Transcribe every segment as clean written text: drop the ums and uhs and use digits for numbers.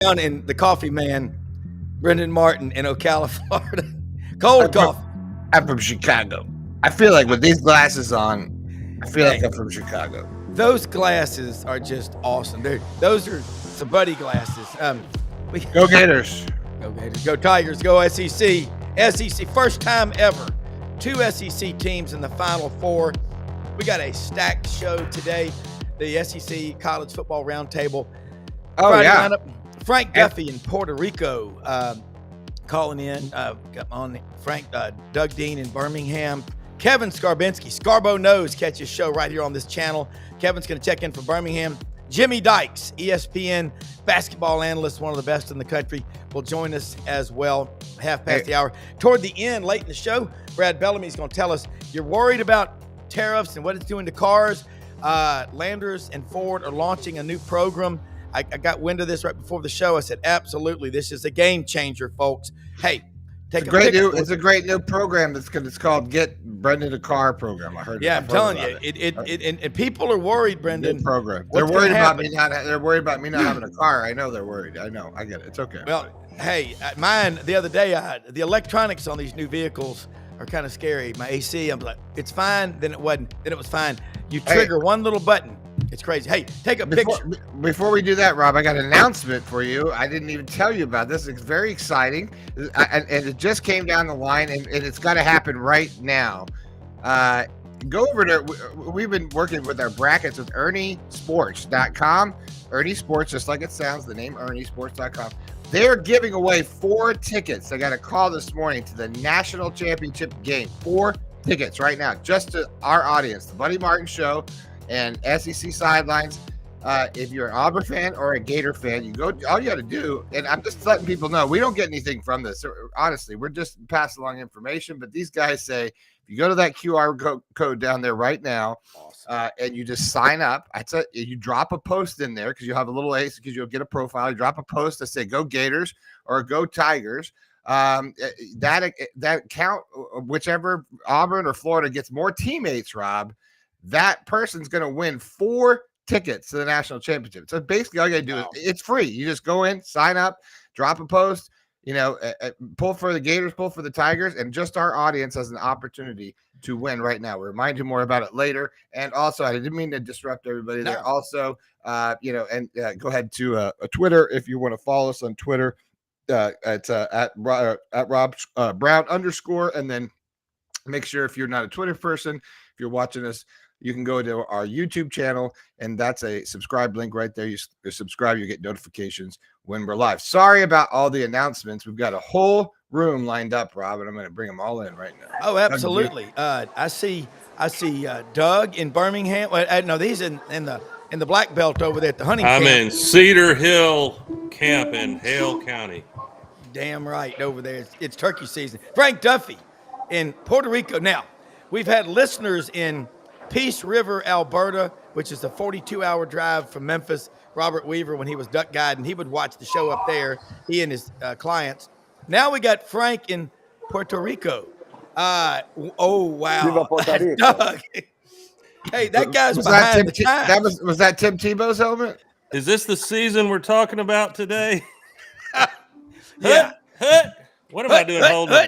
down in the coffee man, Brendan Martin in Ocala, Florida. Cold coffee. I'm from Chicago. I feel like with these glasses on, I feel like I'm from Chicago. Those glasses are just awesome. Those are some buddy glasses. Go Gators. Go Gators. Go Tigers. Go SEC. SEC, first time ever. 2 SEC teams in the Final Four. We got a stacked show today. The SEC College Football Roundtable. Oh, Friday yeah. lineup. Frank Duffy in Puerto Rico calling in. On Frank, Doug Dean in Birmingham. Kevin Scarbinsky, Scarbo Knows, catch his show right here on this channel. Kevin's going to check in from Birmingham. Jimmy Dykes, ESPN basketball analyst, one of the best in the country, will join us as well, half past the hour. Toward the end, late in the show, Brad Bellamy's going to tell us, you're worried about tariffs and what it's doing to cars. Landers and Ford are launching a new program. I got wind of this right before the show. I said, absolutely, this is a game changer, folks. Hey, It's a great new program. It's called Get Brendan a Car program. I heard. Yeah, I'm telling you, and people are worried, Brendan. Good program. They're worried about me not. They're worried about me not having a car. I know they're worried. I know. I get it. It's okay. Well, hey, mine the other day. The electronics on these new vehicles are kind of scary. My AC, I'm like, it's fine. Then it wasn't. Then it was fine. You trigger one little button. It's crazy. Hey, take a picture. Before we do that, Rob, I got an announcement for you. I didn't even tell you about this. It's very exciting. And it just came down the line, and it's got to happen right now. Go over there. We've been working with our brackets with ErnieSports.com. Ernie Sports, just like it sounds, the name ErnieSports.com. They're giving away 4 tickets. I got a call this morning to the national championship game. 4 tickets right now, just to our audience, the Buddy Martin Show and SEC Sidelines. If you're an Auburn fan or a Gator fan, you go. All you got to do, and I'm just letting people know, we don't get anything from this. Honestly, we're just passing along information. But these guys say, if you go to that QR code down there right now, and you just sign up, you drop a post in there because you have a little ace because you'll get a profile. You drop a post that say "Go Gators" or "Go Tigers." That count, whichever Auburn or Florida gets more teammates, Rob, that person's going to win 4 tickets to the national championship. So basically all you got to do is it's free. You just go in, sign up, drop a post, pull for the Gators, pull for the Tigers, and just our audience has an opportunity to win right now. We'll remind you more about it later. And also, I didn't mean to disrupt everybody there. Also, go ahead to Twitter if you want to follow us on Twitter. It's at Rob Brown _, and then make sure if you're not a Twitter person, if you're watching us, you can go to our YouTube channel, and that's a subscribe link right there. You subscribe, you get notifications when we're live. Sorry about all the announcements. We've got a whole room lined up, Rob, and I'm going to bring them all in right now. Oh, absolutely. I see Doug in Birmingham. No, he's in the Black Belt over there at the hunting camp. I'm in Cedar Hill Camp in Hale County. Damn right, over there. It's turkey season. Frank Duffy in Puerto Rico. Now, we've had listeners in Peace River, Alberta, which is a 42-hour drive from Memphis. Robert Weaver, when he was duck guiding, he would watch the show up there, he and his clients. Now we got Frank in Puerto Rico. Oh, wow. Doug. Hey, that guy's behind the times. Was that Tim Tebow's helmet? Is this the season we're talking about today? Yeah. What am I doing holding a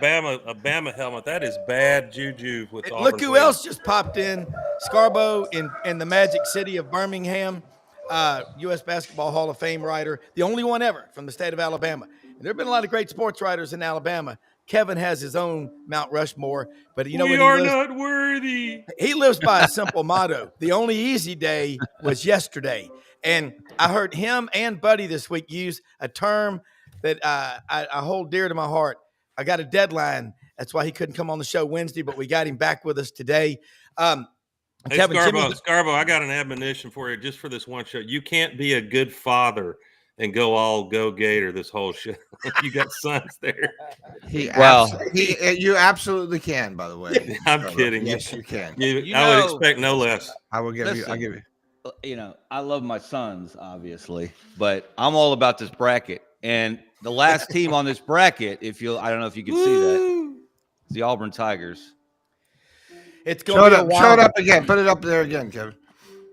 Bama helmet? That is bad juju with Auburn. Look who else just popped in. Scarbo in the Magic City of Birmingham, U.S. Basketball Hall of Fame writer, the only one ever from the state of Alabama. And there have been a lot of great sports writers in Alabama. Kevin has his own Mount Rushmore, but we are not worthy. He lives by a simple motto. The only easy day was yesterday. And I heard him and Buddy this week use a term that I hold dear to my heart. I got a deadline. That's why he couldn't come on the show Wednesday, but we got him back with us today. Hey, Kevin, Scarbo, I got an admonition for you just for this one show. You can't be a good father and go Gator this whole show. You got sons there. You absolutely can, by the way. I'm kidding. Yes, you can. I would expect no less. I'll give you. I love my sons, obviously, but I'm all about this bracket. And the last team on this bracket, I don't know if you can see that, it's the Auburn Tigers. It's going to be show it up again. Put it up there again, Kevin.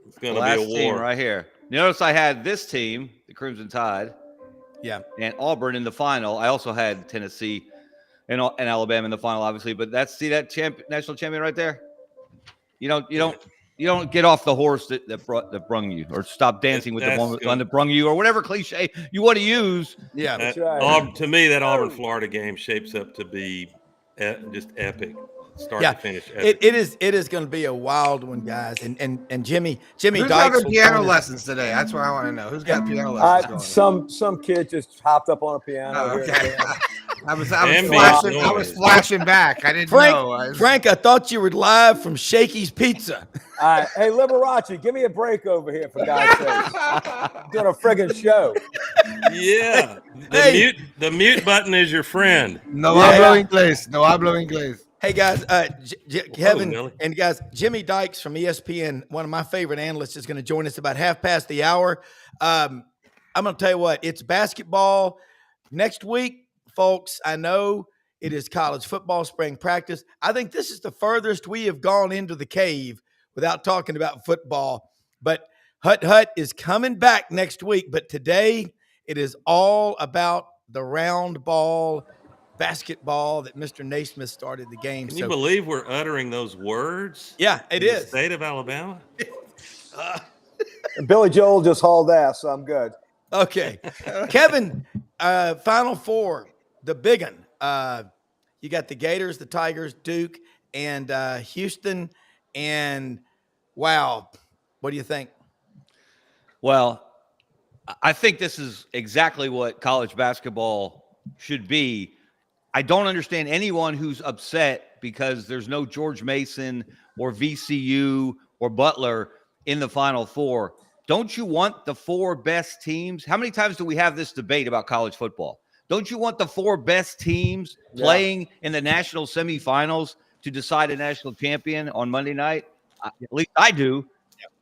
It's going to be a war team right here. You notice I had this team, the Crimson Tide. Yeah. and Auburn in the final. I also had Tennessee and Alabama in the final, obviously. But see that national champion right there. You don't get off the horse that brung you, or stop dancing with the one that brung you, or whatever cliche you want to use. Yeah. That's right. To me, that Auburn Florida game shapes up to be just epic. Start to finish. It is going to be a wild one, guys. And Jimmy Who's Dykes having piano lessons today? That's what I want to know. Who's got piano lessons going? Some kid just hopped up on a piano. Oh, okay. I was flashing back. I didn't know. Frank, I thought you were live from Shakey's Pizza. Hey, Liberace, give me a break over here, for God's sake. Doing a friggin' show. Yeah. The mute button is your friend. No hablo inglés. Hey, guys, Kevin and guys, Jimmy Dykes from ESPN, one of my favorite analysts, is going to join us about 1:30. I'm going to tell you what, it's basketball next week, folks. I know it is college football spring practice. I think this is the furthest we have gone into the cave without talking about football. But Hut is coming back next week. But today it is all about the round ball basketball that Mr. Naismith started the game. Can you believe we're uttering those words? Yeah, it is. The state of Alabama. Billy Joel just hauled ass, so I'm good. Okay. Kevin, Final Four, the big one. You got the Gators, the Tigers, Duke, and Houston. And, wow, what do you think? Well, I think this is exactly what college basketball should be. I don't understand anyone who's upset because there's no George Mason or VCU or Butler in the Final Four. Don't you want the four best teams? How many times do we have this debate about college football? Don't you want the four best teams playing in the national semifinals to decide a national champion on Monday night? At least I do,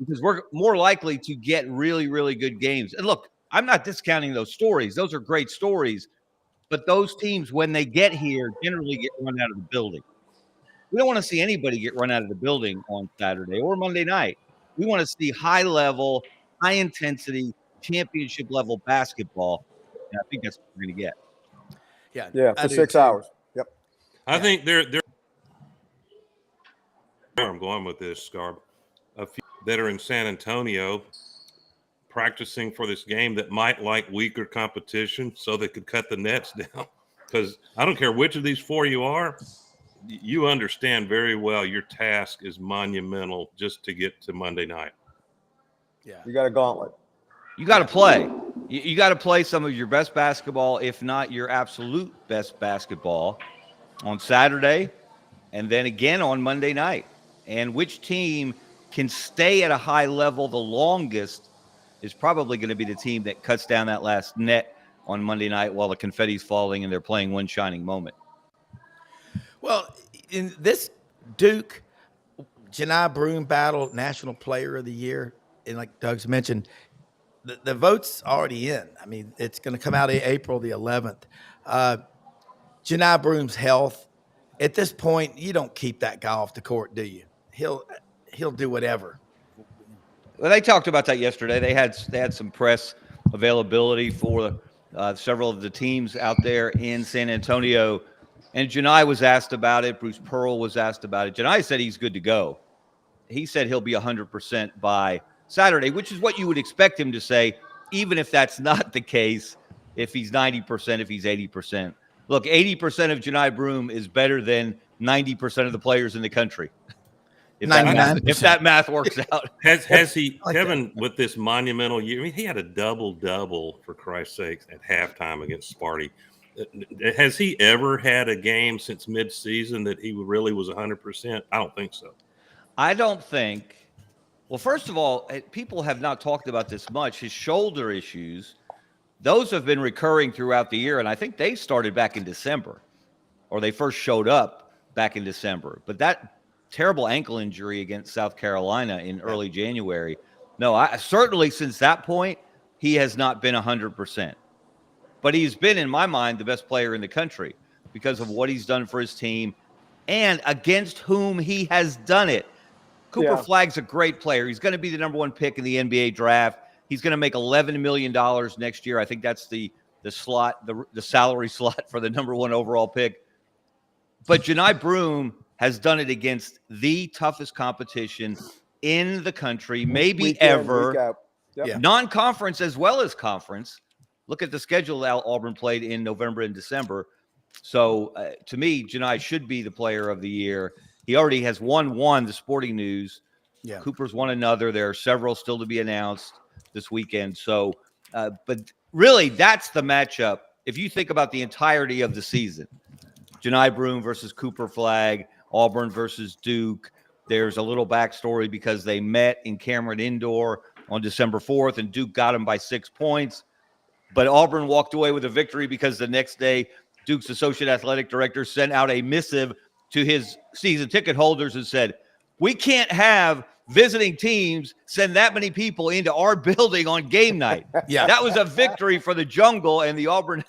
because we're more likely to get really, really good games. And look, I'm not discounting those stories. Those are great stories. But those teams, when they get here, generally get run out of the building. We don't want to see anybody get run out of the building on Saturday or Monday night. We want to see high-level, high-intensity, championship-level basketball. And I think that's what we're going to get. Yeah, for 6 hours. Yep. I think they're I'm going with this, Scarb. A few that are in San Antonio practicing for this game that might like weaker competition so they could cut the nets down. Because I don't care which of these four you are, you understand very well your task is monumental just to get to Monday night. Yeah. You got a gauntlet. You got to play. You got to play some of your best basketball, if not your absolute best basketball, on Saturday and then again on Monday night. And which team can stay at a high level the longest is probably going to be the team that cuts down that last net on Monday night while the confetti's falling and they're playing one shining moment. Well, in this Duke Janai Broome battle, National Player of the Year, and like Doug's mentioned, the vote's already in. I mean, it's going to come out April the 11th. Janai Broome's health, at this point, you don't keep that guy off the court, do you? He'll do whatever. Well, they talked about that yesterday. They had some press availability for several of the teams out there in San Antonio, and Janai was asked about it. Bruce Pearl was asked about it. Janai said he's good to go. He said he'll be 100% by Saturday, which is what you would expect him to say, even if that's not the case, if he's 90%, if he's 80%. Look, 80% of Janai Broome is better than 90% of the players in the country. If that math works out. Has he, like Kevin, with this monumental year, I mean, he had a double-double, for Christ's sakes, at halftime against Sparty. Has he ever had a game since midseason that he really was 100%? I don't think so. I don't think. Well, first of all, people have not talked about this much. His shoulder issues, those have been recurring throughout the year, and I think they started back in December, or they first showed up back in December. But that terrible ankle injury against South Carolina in early January. No, certainly since that point, he has not been 100%. But he's been, in my mind, the best player in the country because of what he's done for his team and against whom he has done it. Cooper Flagg's a great player. He's going to be the number one pick in the NBA draft. He's going to make $11 million next year. I think that's the the slot, the salary slot for the number 1 overall pick. But Janai Broome has done it against the toughest competition in the country, maybe Week in, ever. week out. Yep. Yeah. Non-conference as well as conference. Look at the schedule that Auburn played in November and December. So to me, Janai should be the player of the year. He already has won one, the Sporting News. Yeah. Cooper's won another. There are several still to be announced this weekend. So, but really, that's the matchup. If you think about the entirety of the season, Janai Broome versus Cooper Flagg, Auburn versus Duke. There's a little backstory because they met in Cameron Indoor on December 4th, and Duke got him by 6 points. But Auburn walked away with a victory because the next day, Duke's associate athletic director sent out a missive to his season ticket holders and said, we can't have visiting teams send that many people into our building on game night. Yeah. That was a victory for the Jungle and the Auburn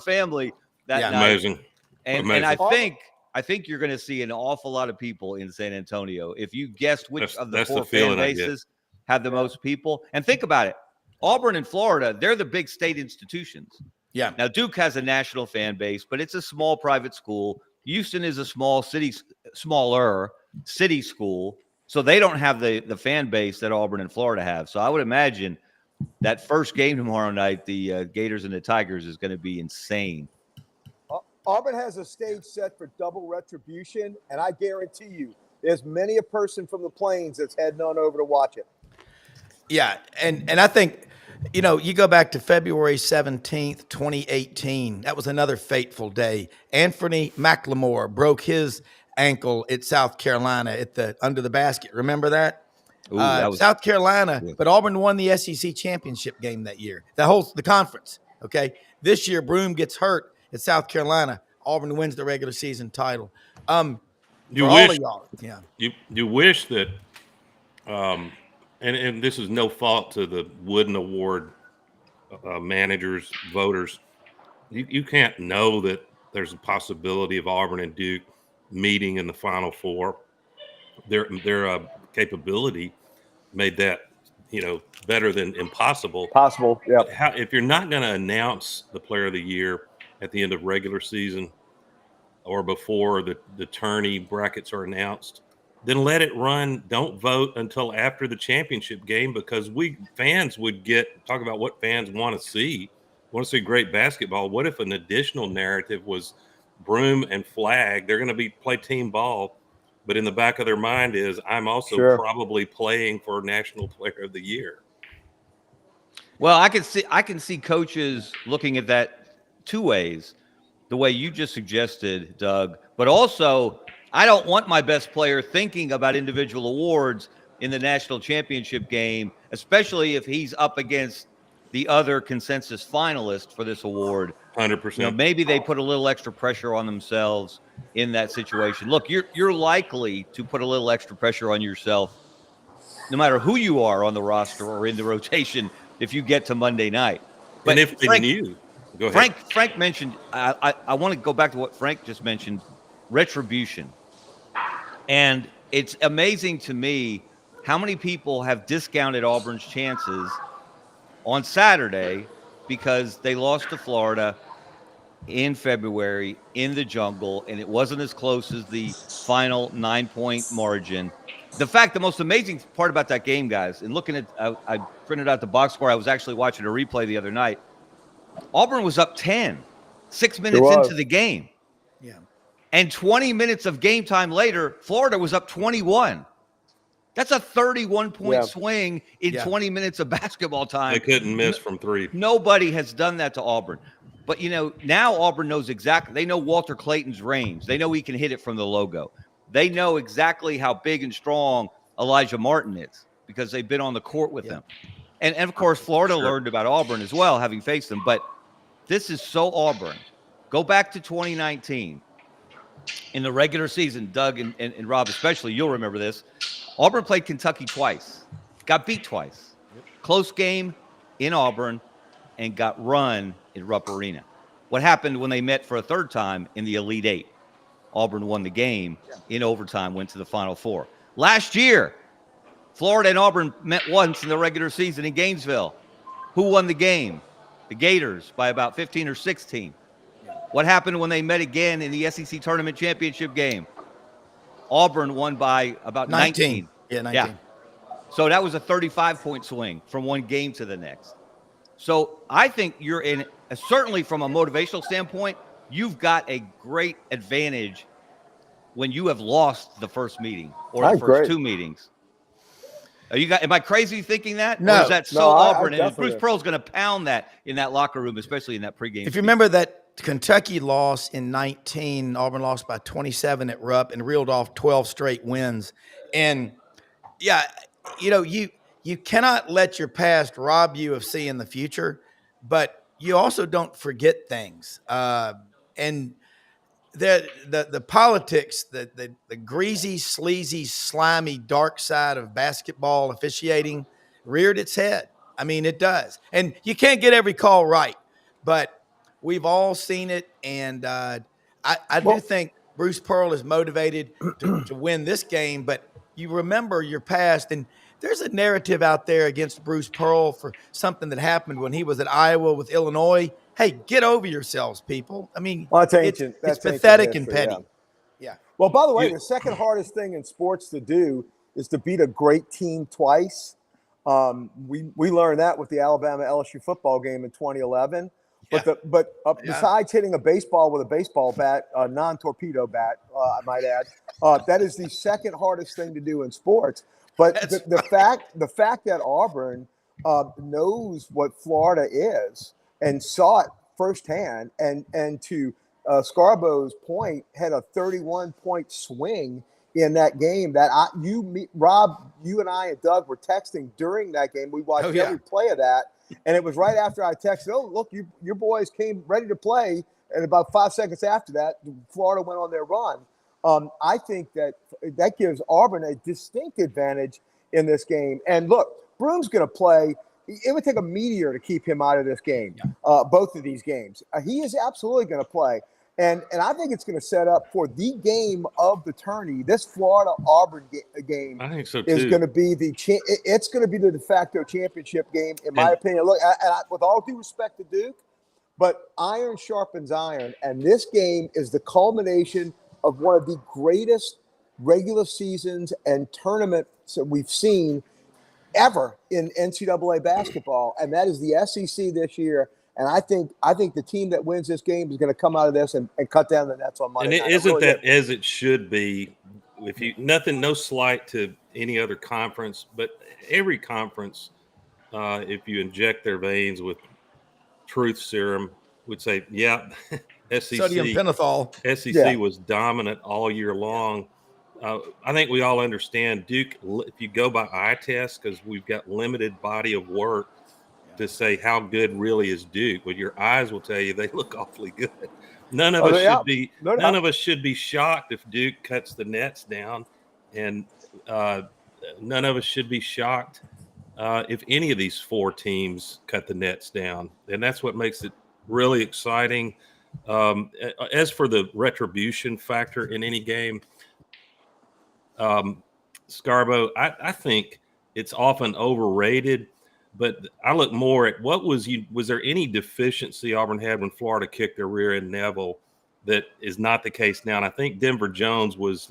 family that Yeah. night. Amazing. And I think you're going to see an awful lot of people in San Antonio. If you guessed which of the That's four the fan feeling I get. bases have the most people, and think about it, Auburn and Florida, they're the big state institutions. Yeah. Now, Duke has a national fan base, but it's a small private school. Houston is a smaller city school, so they don't have the fan base that Auburn and Florida have. So I would imagine that first game tomorrow night, the Gators and the Tigers, is going to be insane. Auburn has a stage set for double retribution, and I guarantee you there's many a person from the Plains that's heading on over to watch it. Yeah, and I think, you go back to February 17th, 2018. That was another fateful day. Anthony McLemore broke his ankle at South Carolina under the basket. Remember that? Ooh, that was South Carolina, yeah. But Auburn won the SEC championship game that year. The conference. Okay, this year Broome gets hurt at South Carolina. Auburn wins the regular season title. You for wish, all of y'all, yeah. You wish that, and this is no fault to the Wooden Award managers, voters. You can't know that there's a possibility of Auburn and Duke meeting in the Final Four. Their capability made that better than impossible. Possible, yeah. If you're not going to announce the Player of the Year at the end of regular season or before the tourney brackets are announced, then let it run. Don't vote until after the championship game, because fans would talk about what fans want to see. Want to see great basketball. What if an additional narrative was Broome and Flagg? They're going to play team ball, but in the back of their mind is, I'm also probably playing for National Player of the Year. Well, I can see coaches looking at that two ways, the way you just suggested, Doug, but also I don't want my best player thinking about individual awards in the national championship game, especially if he's up against the other consensus finalist for this award. 100%. Maybe they put a little extra pressure on themselves in that situation. Look, you're likely to put a little extra pressure on yourself, no matter who you are on the roster or in the rotation, if you get to Monday night. But and if they knew. Go ahead. Frank mentioned, I want to go back to what Frank just mentioned, retribution. And it's amazing to me how many people have discounted Auburn's chances on Saturday because they lost to Florida in February in the Jungle, and it wasn't as close as the final 9-point margin. The most amazing part about that game, guys, and looking at, I printed out the box score. I was actually watching a replay the other night. Auburn was up 10, 6 minutes into the game. Yeah. And 20 minutes of game time later, Florida was up 21. That's a 31-point swing in 20 minutes of basketball time. They couldn't miss from three. Nobody has done that to Auburn. But, now Auburn knows exactly. They know Walter Clayton's range. They know he can hit it from the logo. They know exactly how big and strong Elijah Martin is because they've been on the court with him. And of course, Florida learned about Auburn as well, having faced them. But this is so Auburn. Go back to 2019. In the regular season, Doug and Rob especially, you'll remember this. Auburn played Kentucky twice, got beat twice. Close game in Auburn, and got run in Rupp Arena. What happened when they met for a third time in the Elite Eight? Auburn won the game in overtime, went to the Final Four. Last year, Florida and Auburn met once in the regular season in Gainesville. Who won the game? the Gators by about 15 or 16. What happened when they met again in the SEC tournament championship game? Auburn won by about 19. Yeah, 19. Yeah. So that was a 35-point swing from one game to the next. So I think you're in, certainly from a motivational standpoint, you've got a great advantage when you have lost the first meeting or the first two meetings. Am I crazy thinking that? No. Or is that so Auburn? I And Bruce Pearl's going to pound that in that locker room, especially in that pregame. If you remember that Kentucky loss in 19, Auburn lost by 27 at Rupp and reeled off 12 straight wins. And yeah, you cannot let your past rob you of seeing the future, but you also don't forget things. And the politics, the greasy, sleazy, slimy, dark side of basketball officiating reared its head. I mean, it does. And you can't get every call right, but we've all seen it. And I do think Bruce Pearl is motivated to win this game, but you remember your past. And there's a narrative out there against Bruce Pearl for something that happened when he was at Iowa with Illinois. Hey, get over yourselves, people. I mean, that's ancient. It's pathetic and petty. Yeah. Well, by the way, the second hardest thing in sports to do is to beat a great team twice. We learned that with the Alabama LSU football game in 2011. But besides hitting a baseball with a baseball bat, a non-torpedo bat, I might add, that is the second hardest thing to do in sports. But the fact that Auburn knows what Florida is and saw it firsthand, and to Scarbo's point, had a 31-point swing in that game that Rob, you and I and Doug were texting during that game. We watched every play of that. And it was right after I texted, oh, look, your boys came ready to play. And about 5 seconds after that, Florida went on their run. I think that gives Auburn a distinct advantage in this game. And look, Broom's going to play. It would take a meteor to keep him out of this game, both of these games. He is absolutely going to play. And I think it's going to set up for the game of the tourney. This Florida-Auburn game I think so too. is going to be it's going to be the de facto championship game, in my opinion. Look, with all due respect to Duke, but iron sharpens iron, and this game is the culmination of one of the greatest regular seasons and tournaments that we've seen ever in NCAA basketball, and that is the SEC this year. And I think the team that wins this game is going to come out of this and cut down the nets on Monday night. Isn't that as it should be? No slight to any other conference, but every conference, if you inject their veins with truth serum, would say, SEC sodium pentothal. SEC was dominant all year long. I think we all understand Duke. If you go by eye test, because we've got limited body of work to say how good really is Duke, but your eyes will tell you they look awfully good. None of us should be shocked if Duke cuts the nets down, and none of us should be shocked if any of these four teams cut the nets down, and that's what makes it really exciting. As for the retribution factor in any game, Scarbo, I think it's often overrated. But I look more at was there any deficiency Auburn had when Florida kicked their rear end Neville that is not the case now? And I think Denver Jones was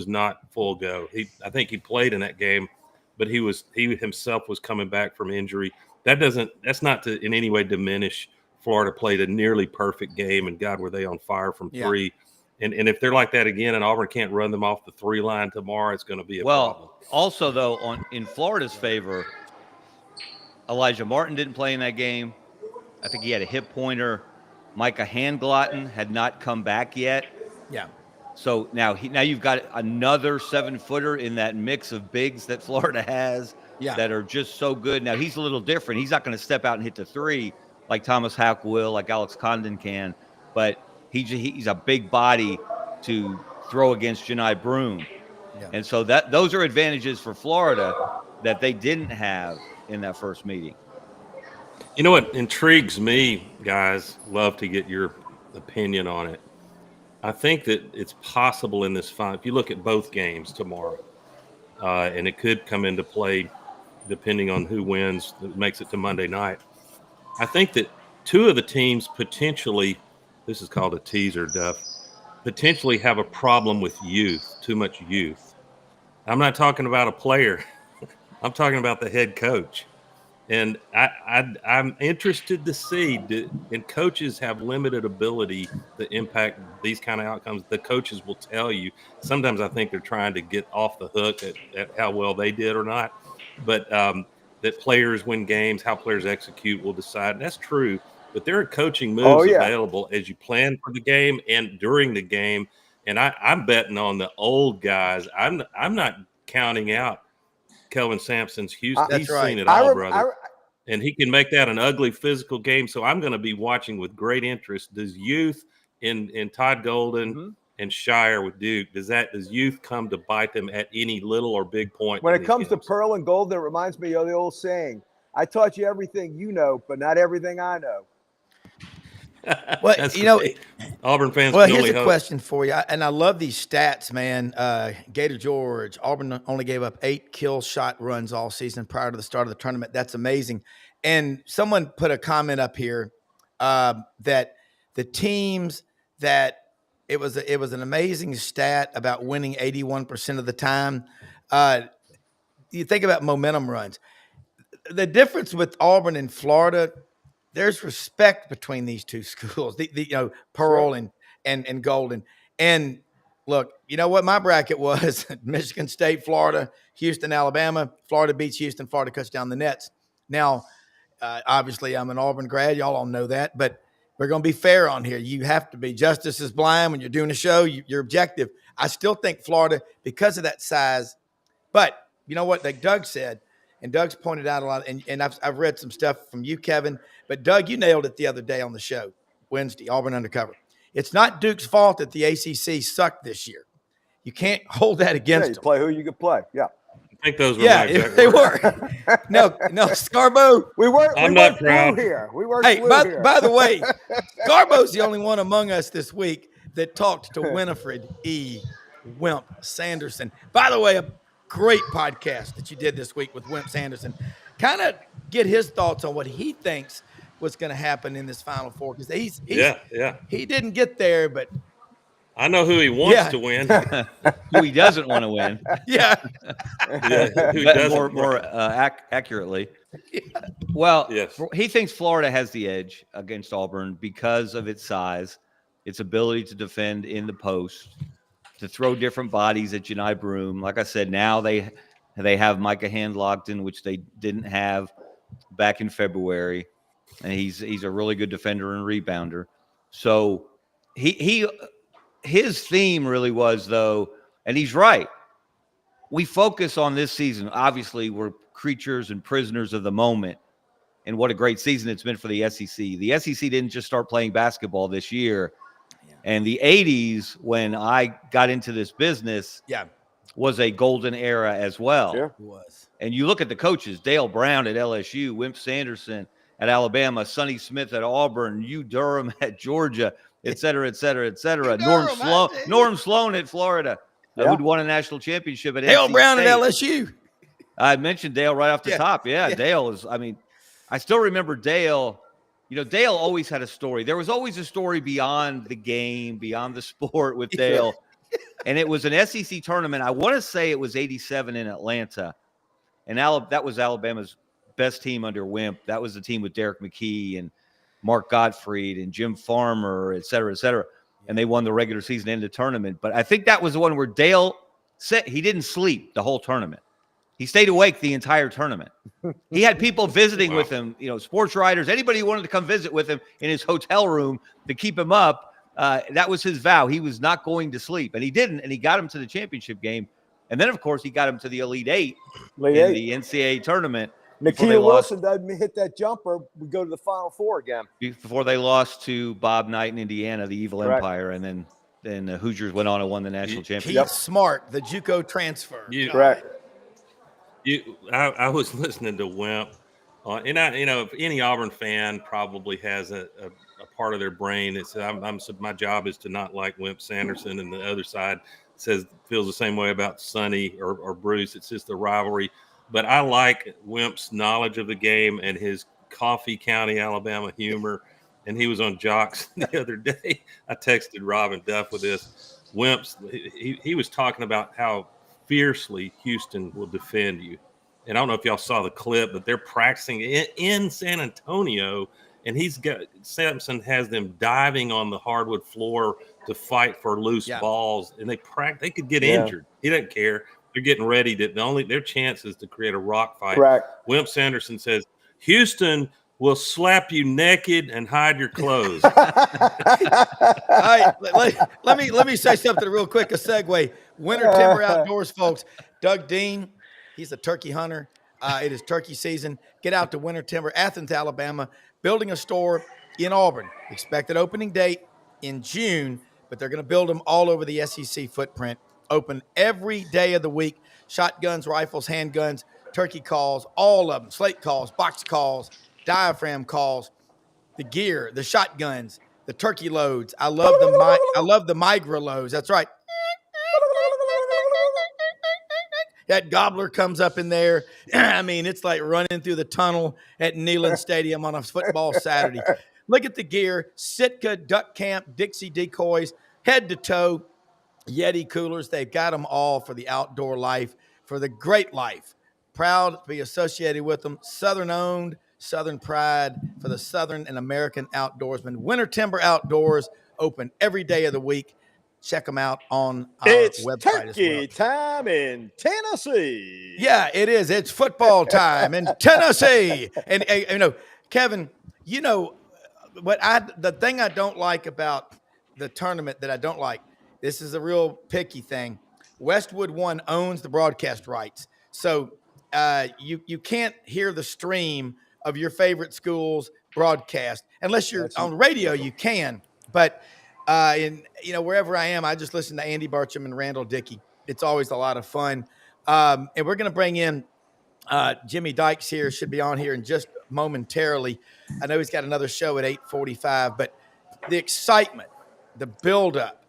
not full go. I think he played in that game, but he himself was coming back from injury. That's not to in any way diminish Florida played a nearly perfect game, and God, were they on fire from three. And if they're like that again and Auburn can't run them off the 3 line tomorrow, it's going to be a problem. Also though, in Florida's favor, Elijah Martin didn't play in that game. I think he had a hip pointer. Micah Handglotten had not come back yet. Yeah. So now you've got another 7-footer in that mix of bigs that Florida has that are just so good. Now he's a little different. He's not going to step out and hit the 3 like Thomas Houck will, like Alex Condon can, but he's a big body to throw against Janai Broome. Yeah. And so those are advantages for Florida that they didn't have in that first meeting. You know what intrigues me, guys? Love to get your opinion on it. I think that it's possible in this fight, if you look at both games tomorrow, and it could come into play depending on who wins, that makes it to Monday night. I think that two of the teams potentially, this is called a teaser, Duff, potentially have a problem with youth, too much youth. I'm not talking about a player. I'm talking about the head coach. And I'm interested to see, and coaches have limited ability to impact these kind of outcomes. The coaches will tell you. Sometimes I think they're trying to get off the hook at how well they did or not. But that players win games, how players execute will decide. And that's true. But there are coaching moves available as you plan for the game and during the game. And I'm betting on the old guys. I'm not counting out Kelvin Sampson's Houston. That's He's right. seen it all, brother. And he can make that an ugly physical game. So I'm going to be watching with great interest. Does youth in Todd Golden and Shire with Duke, does youth come to bite them at any little or big point? When it comes to Pearl and Golden, it reminds me of the old saying, I taught you everything you know, but not everything I know. Well, Auburn fans. Well, here's a question for you, and I love these stats, man. Gator George, Auburn only gave up 8 kill shot runs all season prior to the start of the tournament. That's amazing. And someone put a comment up here that the teams that it was an amazing stat about winning 81% of the time. You think about momentum runs. The difference with Auburn and Florida, there's respect between these two schools, Pearl and Golden. And look, you know what my bracket was? Michigan State, Florida, Houston, Alabama. Florida beats Houston. Florida cuts down the nets. Now, obviously, I'm an Auburn grad. Y'all all know that. But we're going to be fair on here. You have to be. Justice is blind when you're doing a show. You're objective. I still think Florida, because of that size. But you know what? Like Doug said, and Doug's pointed out a lot, and I've read some stuff from you, Kevin. But, Doug, you nailed it the other day on the show, Wednesday, Auburn Undercover. It's not Duke's fault that the ACC sucked this year. You can't hold that against them. Play who you could play. Yeah. I think those were my exact they words. were. No, Scarbo. I'm not proud. Here. We were here. By the way, Scarbo's the only one among us this week that talked to Winifred E. Wimp Sanderson. By the way, a great podcast that you did this week with Wimp Sanderson. Kind of get his thoughts on what he thinks was going to happen in this Final Four, because he didn't get there, but I know who he wants to win. Who he doesn't want to win. Who doesn't more accurately. Yeah. Well, he thinks Florida has the edge against Auburn because of its size, its ability to defend in the post, to throw different bodies at Janai Broome. Like I said, now they have Micah Handlockton, which they didn't have back in February, and he's a really good defender and rebounder. So his theme really was, though, and he's right. We focus on this season. Obviously, we're creatures and prisoners of the moment, and what a great season it's been for the SEC. The SEC didn't just start playing basketball this year. And the 80s, when I got into this business, was a golden era as well. Sure. It was. And you look at the coaches, Dale Brown at LSU, Wimp Sanderson at Alabama, Sonny Smith at Auburn, Hugh Durham at Georgia, et cetera, et cetera, et cetera. Norm Sloan at Florida, who'd won a national championship at Dale NC Brown State. at LSU. I mentioned Dale right off the top. Yeah, Dale is, I still remember Dale. You know, Dale always had a story. There was always a story beyond the game, beyond the sport with Dale. And it was an SEC tournament. I want to say it was 87 in Atlanta. And that was Alabama's best team under Wimp. That was the team with Derek McKee and Mark Gottfried and Jim Farmer, et cetera, et cetera. And they won the regular season and the tournament. But I think that was the one where Dale said he didn't sleep the whole tournament. He stayed awake the entire tournament. He had people visiting with him, sports writers, anybody who wanted to come visit with him in his hotel room to keep him up. That was his vow. He was not going to sleep, and he didn't, and he got him to the championship game. And then, of course, he got him to the Elite Eight in the NCAA tournament. Nikhil Wilson doesn't hit that jumper. We go to the Final Four again. Before they lost to Bob Knight in Indiana, the Evil Empire, and then the Hoosiers went on and won the national championship. Keith Smart, the JUCO transfer. Correct. I was listening to Wimp, and if any Auburn fan probably has a part of their brain that says, my job is to not like Wimp Sanderson, and the other side feels the same way about Sonny or Bruce. It's just the rivalry. But I like Wimp's knowledge of the game and his Coffee County, Alabama humor. and he was on Jocks the other day. I texted Robin Duff with this. Wimps, he was talking about how fiercely Houston will defend you. And I don't know if y'all saw the clip, but they're practicing in San Antonio, and Sampson has them diving on the hardwood floor to fight for loose balls, and they could get injured. He doesn't care. They're getting ready their chance is to create a rock fight. Correct. Wimp Sanderson says Houston will slap you naked and hide your clothes. All right, let me say something real quick. A segue. Winter Timber Outdoors, folks. Doug Dean, he's a turkey hunter. It is turkey season. Get out to Winter Timber, Athens, Alabama, building a store in Auburn. Expected opening date in June, but they're going to build them all over the SEC footprint. Open every day of the week. Shotguns, rifles, handguns, turkey calls, all of them. Slate calls, box calls, diaphragm calls, the gear, the shotguns, the turkey loads. I love the migra loads. That's right. That gobbler comes up in there. I mean, it's like running through the tunnel at Neyland Stadium on a football Saturday. Look at the gear. Sitka, Duck Camp, Dixie decoys, head to toe, Yeti coolers. They've got them all for the outdoor life, for the great life. Proud to be associated with them. Southern owned, Southern pride for the Southern and American outdoorsmen. Winter Timber Outdoors, open every day of the week. Check them out on our website as well. Turkey time in Tennessee. Yeah, it is. It's football time in Tennessee. And Kevin, the thing I don't like about the tournament that I don't like, this is a real picky thing. Westwood One owns the broadcast rights. So you can't hear the stream of your favorite school's broadcast unless you're on radio. You can, but wherever I am, I just listen to Andy Barcham and Randall Dickey. It's always a lot of fun. And we're going to bring in Jimmy Dykes here. Should be on here in just momentarily. I know he's got another show at 8:45, but the excitement, the buildup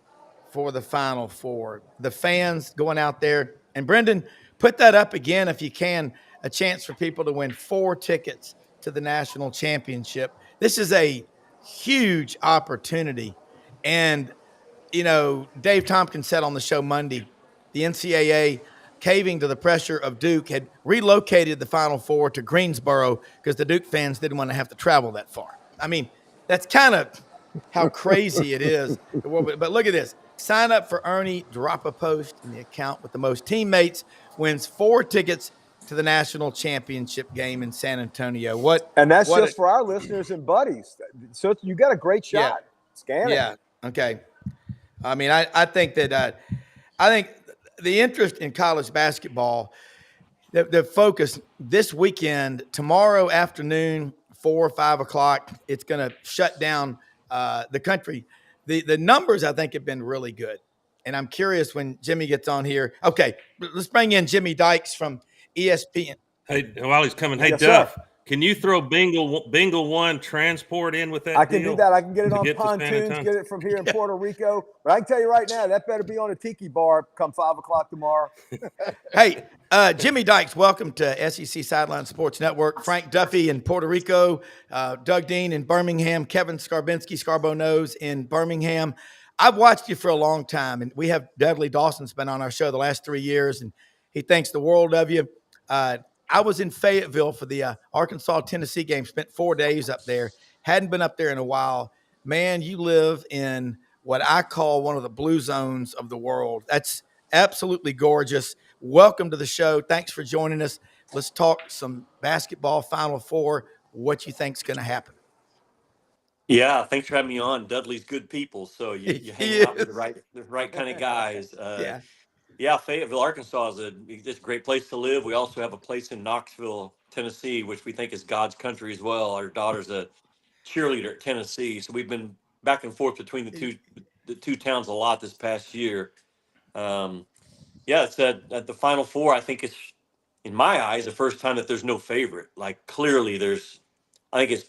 for the Final Four, the fans going out there. And Brendan, put that up again if you can. A chance for people to win 4 tickets to the national championship. This is a huge opportunity. And, Dave Tompkins said on the show Monday, the NCAA, caving to the pressure of Duke, had relocated the Final Four to Greensboro because the Duke fans didn't want to have to travel that far. I mean, that's kind of how crazy it is. But look at this. Sign up for Ernie, drop a post in the account with the most teammates, wins 4 tickets to the national championship game in San Antonio. And that's just for our listeners and buddies. So you got a great shot. Scan it. Yeah. Okay. I mean, I think that I think the interest in college basketball, the focus this weekend, tomorrow afternoon, 4 or 5 o'clock, it's going to shut down the country. The numbers, I think, have been really good. And I'm curious when Jimmy gets on here. Okay, let's bring in Jimmy Dykes from ESPN. Hey, while he's coming, hey, Yes, Duff, sir. can you throw Bingle One transport in with that I can deal do that. I can get it to on get to San pontoons, Antonio? get it from here in Puerto Rico. But I can tell you right now, that better be on a tiki bar come 5 o'clock tomorrow. Hey, Jimmy Dykes, welcome to SEC Sideline Sports Network. Frank Duffy in Puerto Rico, Doug Dean in Birmingham, Kevin Scarbinsky, Scarbo Knows in Birmingham. I've watched you for a long time, and we have Dudley Dawson's been on our show the last 3 years, and he thinks the world of you. I was in Fayetteville for the Arkansas-Tennessee game, spent 4 days up there, hadn't been up there in a while. Man, you live in what I call one of the blue zones of the world. That's absolutely gorgeous. Welcome to the show. Thanks for joining us. Let's talk some basketball Final Four, what you think's going to happen. Yeah, thanks for having me on. Dudley's good people, so you hang out with the right kind of guys. Yeah, Fayetteville, Arkansas is just a great place to live. We also have a place in Knoxville, Tennessee, which we think is God's country as well. Our daughter's a cheerleader at Tennessee, so we've been back and forth between the two towns a lot this past year. It's at the Final Four. I think it's, in my eyes, the first time that there's no favorite. Like, clearly I think it's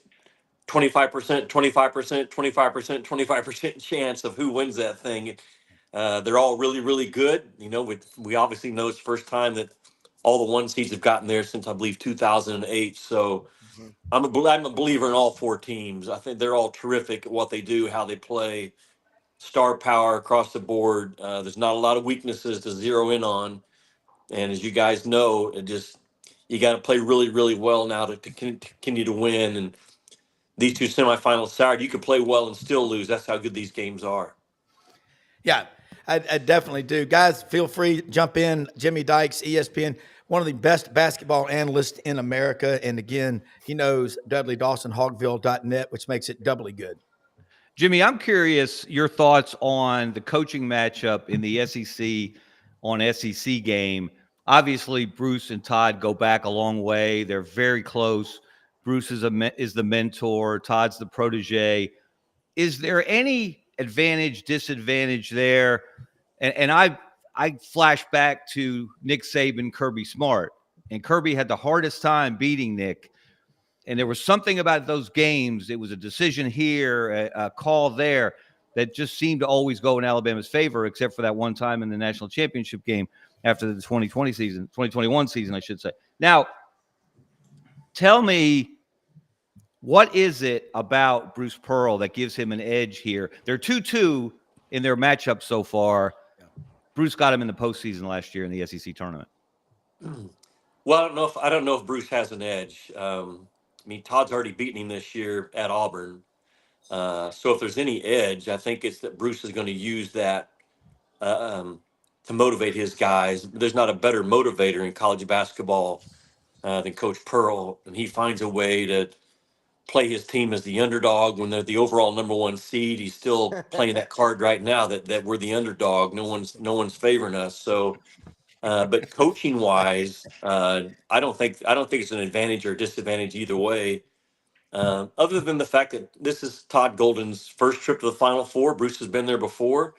25%, 25%, 25%, 25% chance of who wins that thing. They're all really, really good. We obviously know it's the first time that all the 1 seeds have gotten there since, I believe, 2008. So I'm a believer in all four teams. I think they're all terrific at what they do, how they play, star power across the board. There's not a lot of weaknesses to zero in on. And as you guys know, you got to play really, really well now to continue to win. And these two semifinals Saturday, you could play well and still lose. That's how good these games are. Yeah, I definitely do. Guys, feel free to jump in. Jimmy Dykes, ESPN, one of the best basketball analysts in America. And again, he knows Dudley Dawson, Hogville.net, which makes it doubly good. Jimmy, I'm curious your thoughts on the coaching matchup in the SEC on SEC game. Obviously, Bruce and Todd go back a long way. They're very close. Bruce is the mentor. Todd's the protege. Is there any advantage, disadvantage there? And I flash back to Nick Saban, Kirby Smart, and Kirby had the hardest time beating Nick. And there was something about those games. It was a decision here, a call there, that just seemed to always go in Alabama's favor, except for that one time in the national championship game after the 2021 season, I should say. Now, tell me, what is it about Bruce Pearl that gives him an edge here? They're 2-2 in their matchup so far. Bruce got him in the postseason last year in the SEC tournament. Well, I don't know if Bruce has an edge. I mean, Todd's already beaten him this year at Auburn. So if there's any edge, I think it's that Bruce is going to use that to motivate his guys. There's not a better motivator in college basketball than Coach Pearl, and he finds a way to play his team as the underdog when they're the overall number one seed. He's still playing that card right now that we're the underdog. No one's favoring us. So, but coaching wise, I don't think it's an advantage or disadvantage either way. Other than the fact that this is Todd Golden's first trip to the Final Four. Bruce has been there before.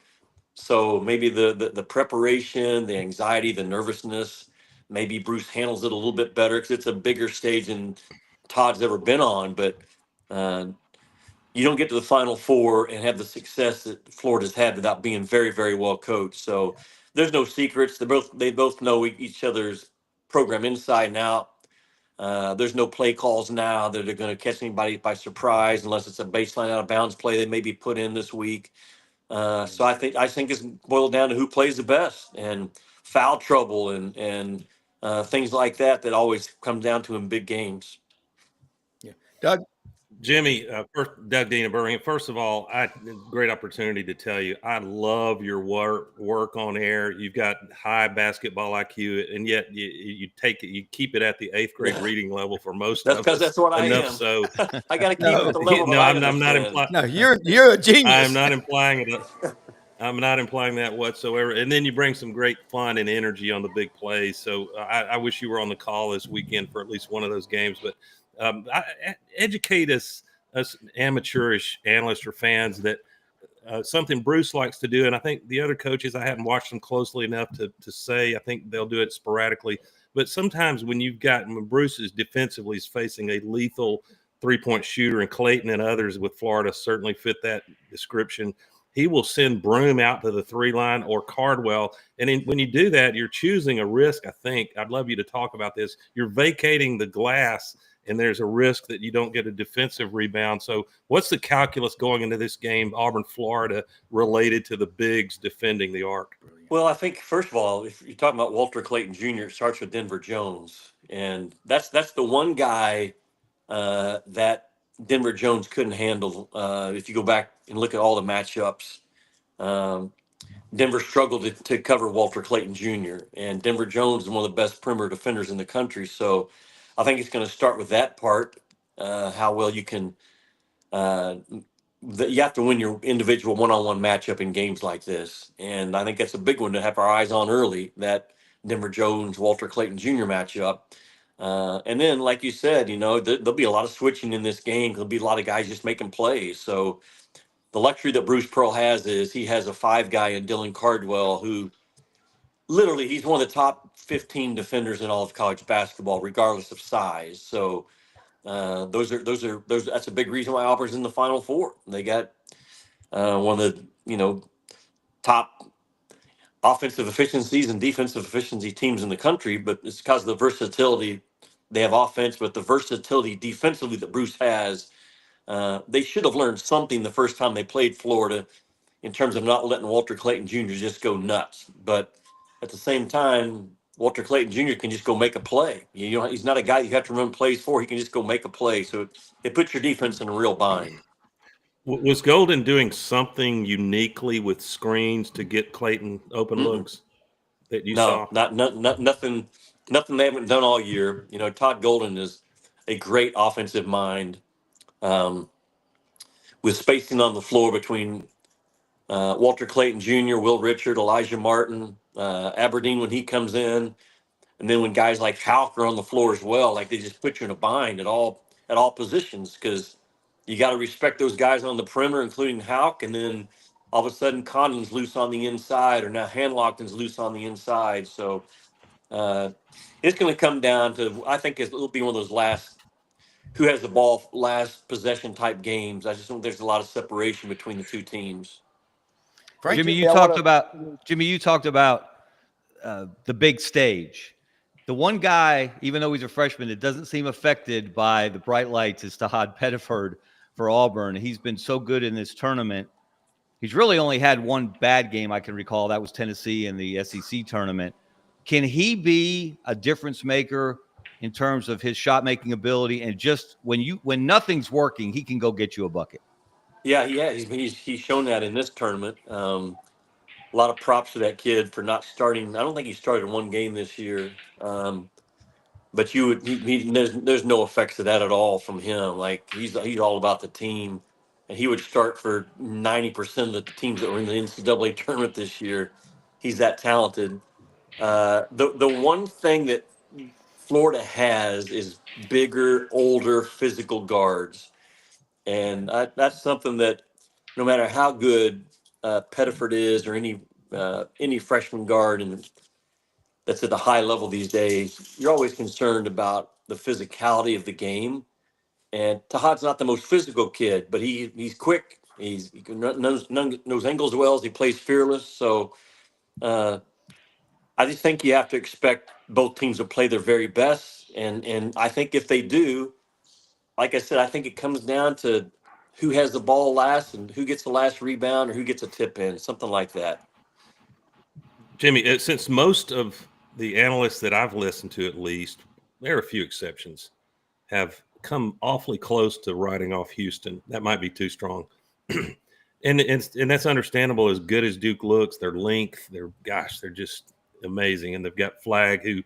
So maybe the preparation, the anxiety, the nervousness, maybe Bruce handles it a little bit better because it's a bigger stage than Todd's ever been on. But you don't get to the Final Four and have the success that Florida's had without being very, very well coached. So there's no secrets. They both know each other's program inside and out. There's no play calls now that are going to catch anybody by surprise unless it's a baseline out of bounds play they maybe put in this week. So I think it's boiled down to who plays the best and foul trouble and things like that always come down to in big games. Yeah, Doug. Jimmy, first, Doug Dean of Birmingham. First of all, great opportunity to tell you, I love your work on air. You've got high basketball IQ, and yet you keep it at the 8th grade reading level for most of us. That's because that's what I am. So I got to keep it at the level. No, I'm not implying. No, you're a genius. I'm not implying it. I'm not implying that whatsoever. And then you bring some great fun and energy on the big plays. So I wish you were on the call this weekend for at least one of those games, but. Educate us amateurish analysts or fans that something Bruce likes to do, and I think the other coaches, I haven't watched them closely enough to say, I think they'll do it sporadically, but sometimes when Bruce is defensively is facing a lethal three-point shooter, and Clayton and others with Florida certainly fit that description, he will send Broom out to the 3-line or Cardwell. And when you do that, you're choosing a risk, I think. I'd love you to talk about this. You're vacating the glass, and there's a risk that you don't get a defensive rebound. So what's the calculus going into this game, Auburn, Florida, related to the bigs defending the arc? Well, I think, first of all, if you're talking about Walter Clayton Jr., it starts with Denver Jones. And that's the one guy that Denver Jones couldn't handle. If you go back and look at all the matchups, Denver struggled to cover Walter Clayton Jr. And Denver Jones is one of the best perimeter defenders in the country. So I think it's going to start with that part, how well you can you have to win your individual one-on-one matchup in games like this. And I think that's a big one to have our eyes on early, that Denver Jones, Walter Clayton Jr. matchup. And then, like you said, there'll be a lot of switching in this game. There'll be a lot of guys just making plays. So the luxury that Bruce Pearl has is he has a 5 guy in Dylan Cardwell who literally he's one of the top 15 defenders in all of college basketball, regardless of size. So that's a big reason why Auburn's in the Final Four. They got one of the top offensive efficiencies and defensive efficiency teams in the country, but it's because of the versatility They have offense, but the versatility defensively that Bruce has, they should have learned something the first time they played Florida in terms of not letting Walter Clayton Jr. just go nuts. But at the same time, Walter Clayton Jr. can just go make a play. You know, he's not a guy you have to run plays for. He can just go make a play. So it puts your defense in a real bind. Was Golden doing something uniquely with screens to get Clayton open looks that you saw? Nothing they haven't done all year. You know, Todd Golden is a great offensive mind, with spacing on the floor between Walter Clayton Jr., Will Richard, Elijah Martin, Aberdeen when he comes in, and then when guys like Houck are on the floor as well, like they just put you in a bind at all positions, because you got to respect those guys on the perimeter, including Houck, and then all of a sudden Condon's loose on the inside, or now Hanlockton's loose on the inside. So it's going to come down to, I think it'll be one of those last who has the ball last possession type games. I just think there's a lot of separation between the two teams. Frank, Jimmy, you talked about the big stage. The one guy, even though he's a freshman, that doesn't seem affected by the bright lights is Todd Pettiford for Auburn. He's been so good in this tournament. He's really only had one bad game I can recall. That was Tennessee in the SEC tournament. Can he be a difference maker in terms of his shot making ability, and just when nothing's working, he can go get you a bucket? Yeah, he's shown that in this tournament. A lot of props to that kid for not starting. I don't think he started one game this year, but there's no effects of that at all from him. Like he's all about the team, and he would start for 90% of the teams that were in the NCAA tournament this year. He's that talented. The one thing that Florida has is bigger, older, physical guards. And that's something that no matter how good Pettiford is, or any freshman guard that's at the high level these days, you're always concerned about the physicality of the game. And Tahad's not the most physical kid, but he's quick. He knows angles well. He plays fearless. So I just think you have to expect both teams to play their very best. And I think if they do, like I said, I think it comes down to who has the ball last and who gets the last rebound or who gets a tip in, something like that. Jimmy, since most of the analysts that I've listened to, at least, there are a few exceptions, have come awfully close to writing off Houston. That might be too strong. and that's understandable. As good as Duke looks, their length, they're just amazing. And they've got Flagg, who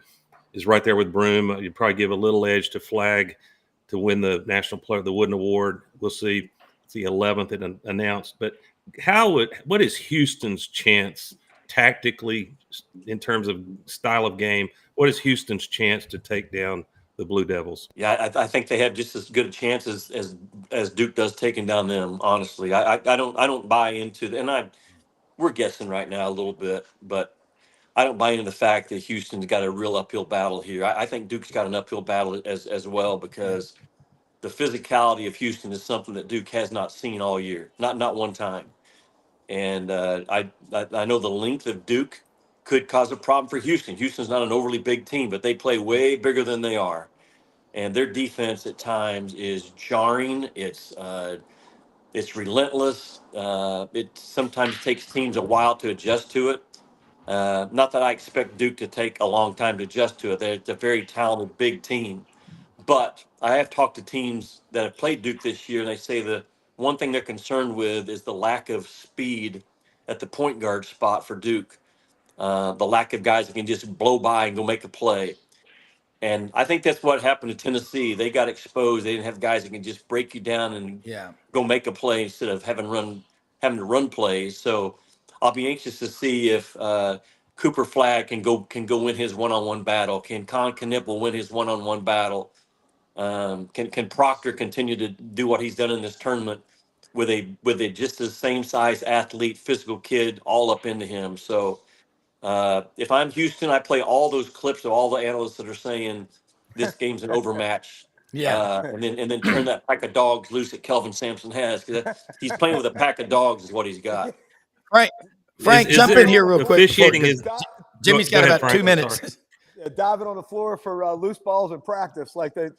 is right there with Broome. You'd probably give a little edge to Flagg to win the National Player, the Wooden Award. We'll see. It's the 11th announced. But what is Houston's chance tactically in terms of style of game? What is Houston's chance to take down the Blue Devils? Yeah, I think they have just as good a chance as Duke does taking down them. Honestly, I don't buy into and we're guessing right now a little bit, but I don't buy into the fact that Houston's got a real uphill battle here. I think Duke's got an uphill battle as well, because the physicality of Houston is something that Duke has not seen all year, not one time. And I know the length of Duke could cause a problem for Houston. Houston's not an overly big team, but they play way bigger than they are. And their defense at times is jarring. It's relentless. It sometimes takes teams a while to adjust to it. Not that I expect Duke to take a long time to adjust to it. It's a very talented, big team. But I have talked to teams that have played Duke this year, and they say the one thing they're concerned with is the lack of speed at the point guard spot for Duke. The lack of guys that can just blow by and go make a play. And I think that's what happened to Tennessee. They got exposed. They didn't have guys that can just break you down and go make a play instead of having to run plays. So I'll be anxious to see if Cooper Flagg can go win his one-on-one battle. Can Con Knippel win his one-on-one battle? Can Proctor continue to do what he's done in this tournament with a just the same size athlete, physical kid all up into him? So if I'm Houston, I play all those clips of all the analysts that are saying this game's an overmatch. And then turn that pack of dogs loose that Kelvin Sampson has, because he's playing with a pack of dogs is what he's got. Frank, jump in here real quick. Officiating Jimmy's got about 2 minutes. Yeah, diving on the floor for loose balls in practice, like they're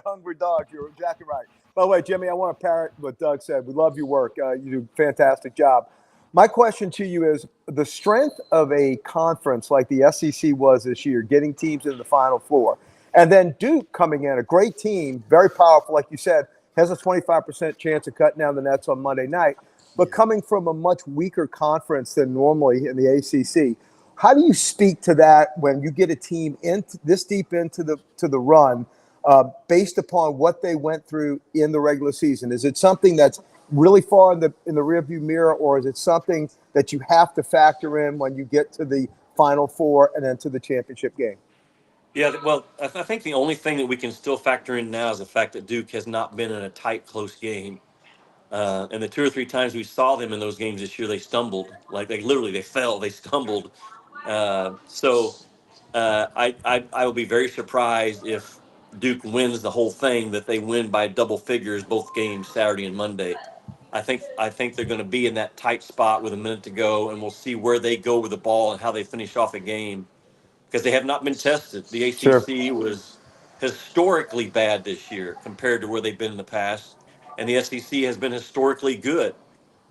hungry dogs. You're exactly right. By the way, Jimmy, I want to parrot what Doug said. We love your work. You do a fantastic job. My question to you is the strength of a conference like the SEC was this year, getting teams into the Final Four, and then Duke coming in, a great team, very powerful, like you said, has a 25% chance of cutting down the nets on Monday night, but coming from a much weaker conference than normally in the ACC. How do you speak to that when you get a team this deep into the run, based upon what they went through in the regular season? Is it something that's really far in the rearview mirror, or is it something that you have to factor in when you get to the Final Four and then to the championship game? Yeah, well, I think the only thing that we can still factor in now is the fact that Duke has not been in a tight, close game. And the 2 or 3 times we saw them in those games this year, they stumbled. Like they fell, they stumbled. I will be very surprised if Duke wins the whole thing, that they win by double figures both games, Saturday and Monday. I think they're going to be in that tight spot with a minute to go, and we'll see where they go with the ball and how they finish off a game, because they have not been tested. The ACC was historically bad this year compared to where they've been in the past, and the SEC has been historically good.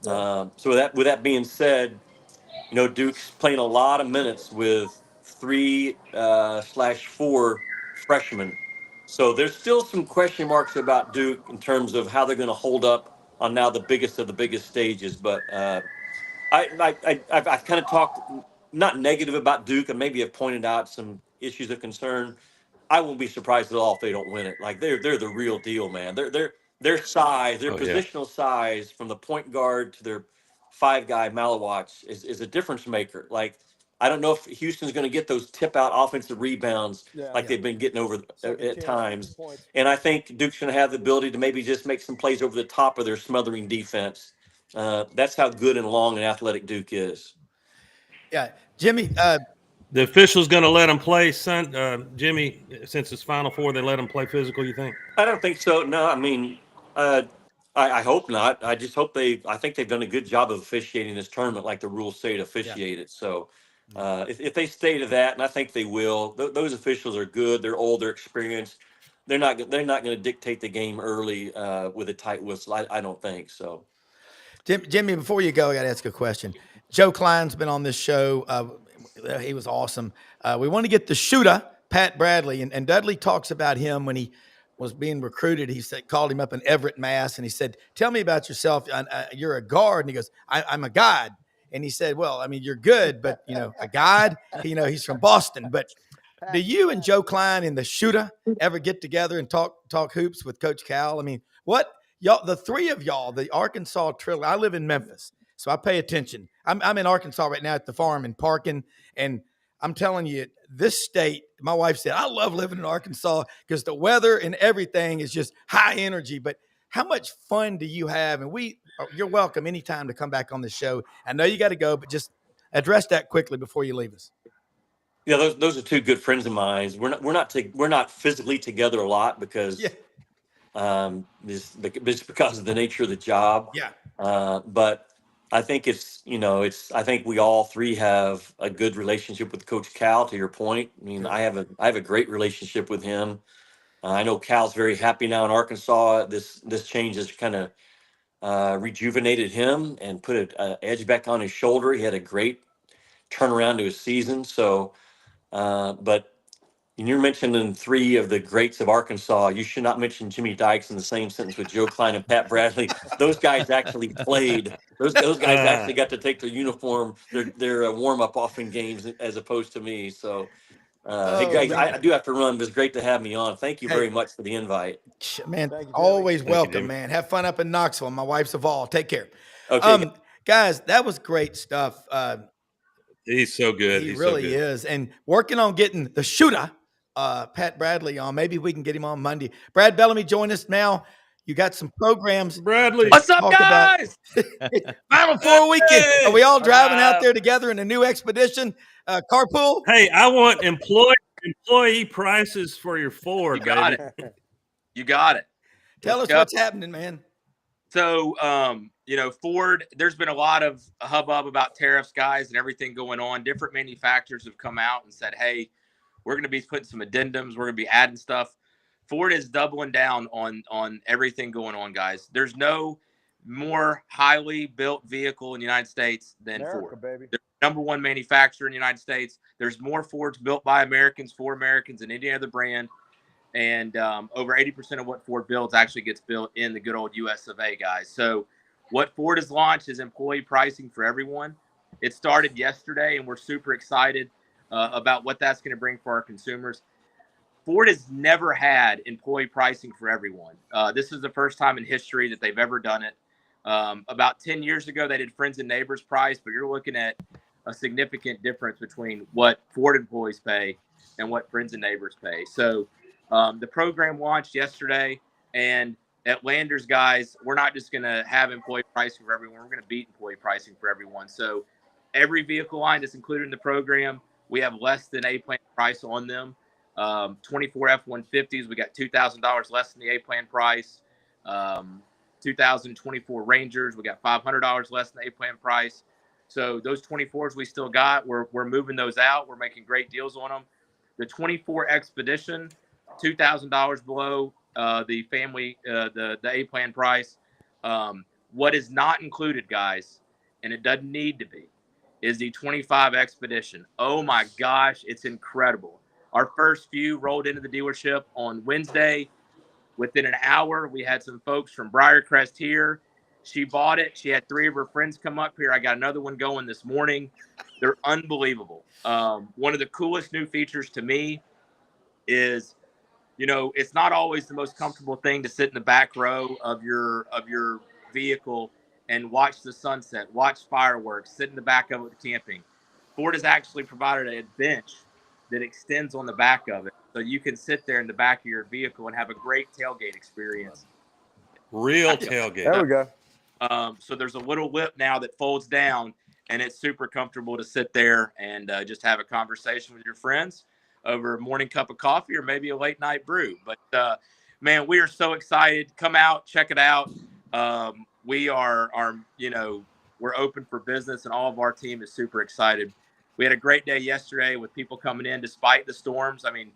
So with that being said, Duke's playing a lot of minutes with 3/4 freshmen. So there's still some question marks about Duke in terms of how they're going to hold up on now the biggest of the biggest stages. But I've kind of talked not negative about Duke, and maybe have pointed out some issues of concern. I won't be surprised at all if they don't win it. Like they're the real deal, man. Their size, their positional size, from the point guard to their 5-guy Malawatch is a difference maker. Like I don't know if Houston's going to get those tip out offensive rebounds they've been getting over at times. And I think Duke's going to have the ability to maybe just make some plays over the top of their smothering defense. That's how good and long and athletic Duke is. Yeah, Jimmy. The official's going to let them play, Jimmy, since it's Final Four. They let them play physical. You think? I don't think so. No, I mean, I hope not. I just hope I think they've done a good job of officiating this tournament, like the rules say to officiate it. So, if they stay to that, and I think they will, those officials are good. They're old. They're experienced. They're not going to dictate the game early with a tight whistle. I don't think so. Jimmy, before you go, I got to ask a question. Joe Klein's been on this show. He was awesome. We want to get the shooter, Pat Bradley, and Dudley talks about him when he was being recruited. He called him up in Everett, Mass, and he said, "Tell me about yourself. You're a guard." And he goes, "I'm a guide." And he said, "Well, I mean, you're good, but a guide. He's from Boston. But do you and Joe Klein and the shooter ever get together and talk hoops with Coach Cal? I mean, what y'all, the three of y'all, the Arkansas trilogy. I live in Memphis, so I pay attention. I'm in Arkansas right now at the farm in Parkin, and I'm telling you, this state, my wife said, I love living in Arkansas because the weather and everything is just high energy. But how much fun do you have? And you're welcome anytime to come back on the show. I know you got to go, but just address that quickly before you leave us. Yeah, those are two good friends of mine. We're not physically together a lot because it's because of the nature of the job. Yeah. But I think I think we all three have a good relationship with Coach Cal, to your point. I mean, I have a great relationship with him. I know Cal's very happy now in Arkansas. This change has kind of rejuvenated him and put an edge back on his shoulder. He had a great turnaround to his season. So, but you're mentioning 3 of the greats of Arkansas. You should not mention Jimmy Dykes in the same sentence with Joe Klein and Pat Bradley. Those guys actually played. Those guys actually got to take their uniform, their warm-up off in games, as opposed to me. So, hey, guys, I do have to run, but it's great to have me on. Thank you very much for the invite. Man, always welcome, man. Have fun up in Knoxville. My wife's a Vol. Take care. Okay. Guys, that was great stuff. He's so good. He really is. And working on getting the shooter, Pat Bradley, on. Maybe we can get him on Monday. Brad Bellamy, join us now. You got some programs. Bradley, what's up, guys? Final Four weekend. Are we all driving out there together in a new expedition? Carpool? Hey, I want employee prices for your Ford. You got it. You got it. Tell us what's happening, man. So, Ford, there's been a lot of hubbub about tariffs, guys, and everything going on. Different manufacturers have come out and said, hey, we're going to be putting some addendums. We're going to be adding stuff. Ford is doubling down on everything going on, guys. There's no more highly built vehicle in the United States than America, Ford. baby. They're the number one manufacturer in the United States. There's more Fords built by Americans for Americans than any other brand. And over 80% of what Ford builds actually gets built in the good old US of A, guys. So what Ford has launched is employee pricing for everyone. It started yesterday, and we're super excited about what that's going to bring for our consumers. Ford has never had employee pricing for everyone. This is the first time in history that they've ever done it. About 10 years ago, they did friends and neighbors price, but you're looking at a significant difference between what Ford employees pay and what friends and neighbors pay. So the program launched yesterday, and at Landers, guys, we're not just going to have employee pricing for everyone. We're going to beat employee pricing for everyone. So every vehicle line that's included in the program, we have less than A-plan price on them. 24 F-150s, we got $2,000 less than the A-plan price. 2024 Rangers, we got $500 less than the A-plan price. So those 24s we still got. We're moving those out. We're making great deals on them. The 24 Expedition, $2,000 below the family, the A-plan price. What is not included, guys, and it doesn't need to be, is the 25 Expedition. Oh my gosh, it's incredible. Our first few rolled into the dealership on Wednesday. Within an hour, we had some folks from Briarcrest here. She bought it. She had 3 of her friends come up here. I got another one going this morning. They're unbelievable. One of the coolest new features to me is, it's not always the most comfortable thing to sit in the back row of your vehicle and watch the sunset, watch fireworks, sit in the back of it camping. Ford has actually provided a bench that extends on the back of it, so you can sit there in the back of your vehicle and have a great tailgate experience. Real tailgate. There we go. So there's a little lip now that folds down, and it's super comfortable to sit there and just have a conversation with your friends over a morning cup of coffee or maybe a late night brew. But man, we are so excited. Come out, check it out. We are we're open for business, and all of our team is super excited. We had a great day yesterday with people coming in despite the storms. I mean,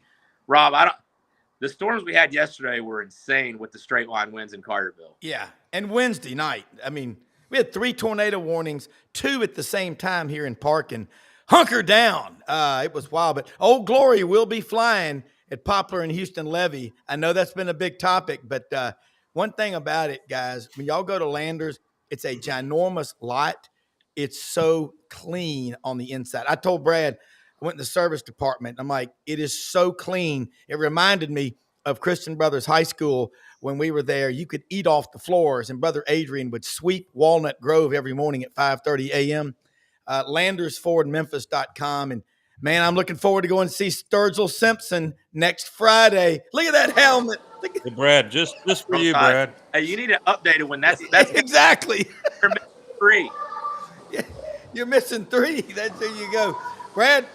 Rob, the storms we had yesterday were insane with the straight line winds in Carterville. Yeah. And Wednesday night, I mean, we had 3 tornado warnings, 2 at the same time here in Parkin. Hunker down. It was wild, but Old Glory will be flying at Poplar and Houston Levy. I know that's been a big topic, but one thing about it, guys, when y'all go to Landers, it's a ginormous lot. It's so clean on the inside. I told Brad, I went in the service department. I'm like, it is so clean. It reminded me of Christian Brothers High School when we were there. You could eat off the floors, and Brother Adrian would sweep Walnut Grove every morning at 5:30 a.m. LandersFordMemphis.com. And man, I'm looking forward to going to see Sturgill Simpson next Friday. Look at that helmet. Hey, Brad, just for you, Brad. Hey, you need to update it when that's exactly. You're missing 3. Yeah, you're missing 3. There you go. Brad,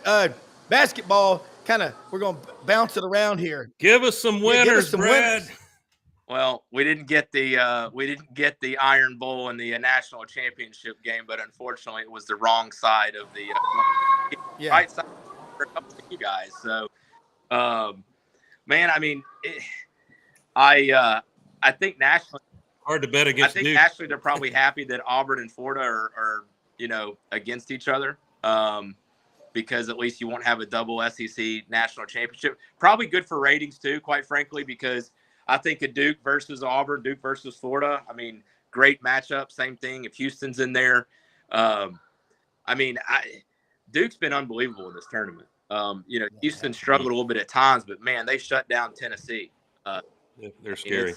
basketball, we're going to bounce it around here. Give us some winners, Brad. Winners. Well, we didn't get the Iron Bowl in the national championship game, but unfortunately, it was the wrong side of the right side for a couple of you guys. So, man, I mean, I think nationally, hard to bet against. I think Duke. nationally, they're probably happy that Auburn and Florida are against each other. Because at least you won't have a double SEC national championship. Probably good for ratings too, quite frankly, because I think a Duke versus Auburn, Duke versus Florida, I mean, great matchup. Same thing if Houston's in there. Duke's been unbelievable in this tournament. Houston struggled a little bit at times, but man, they shut down Tennessee. They're scary.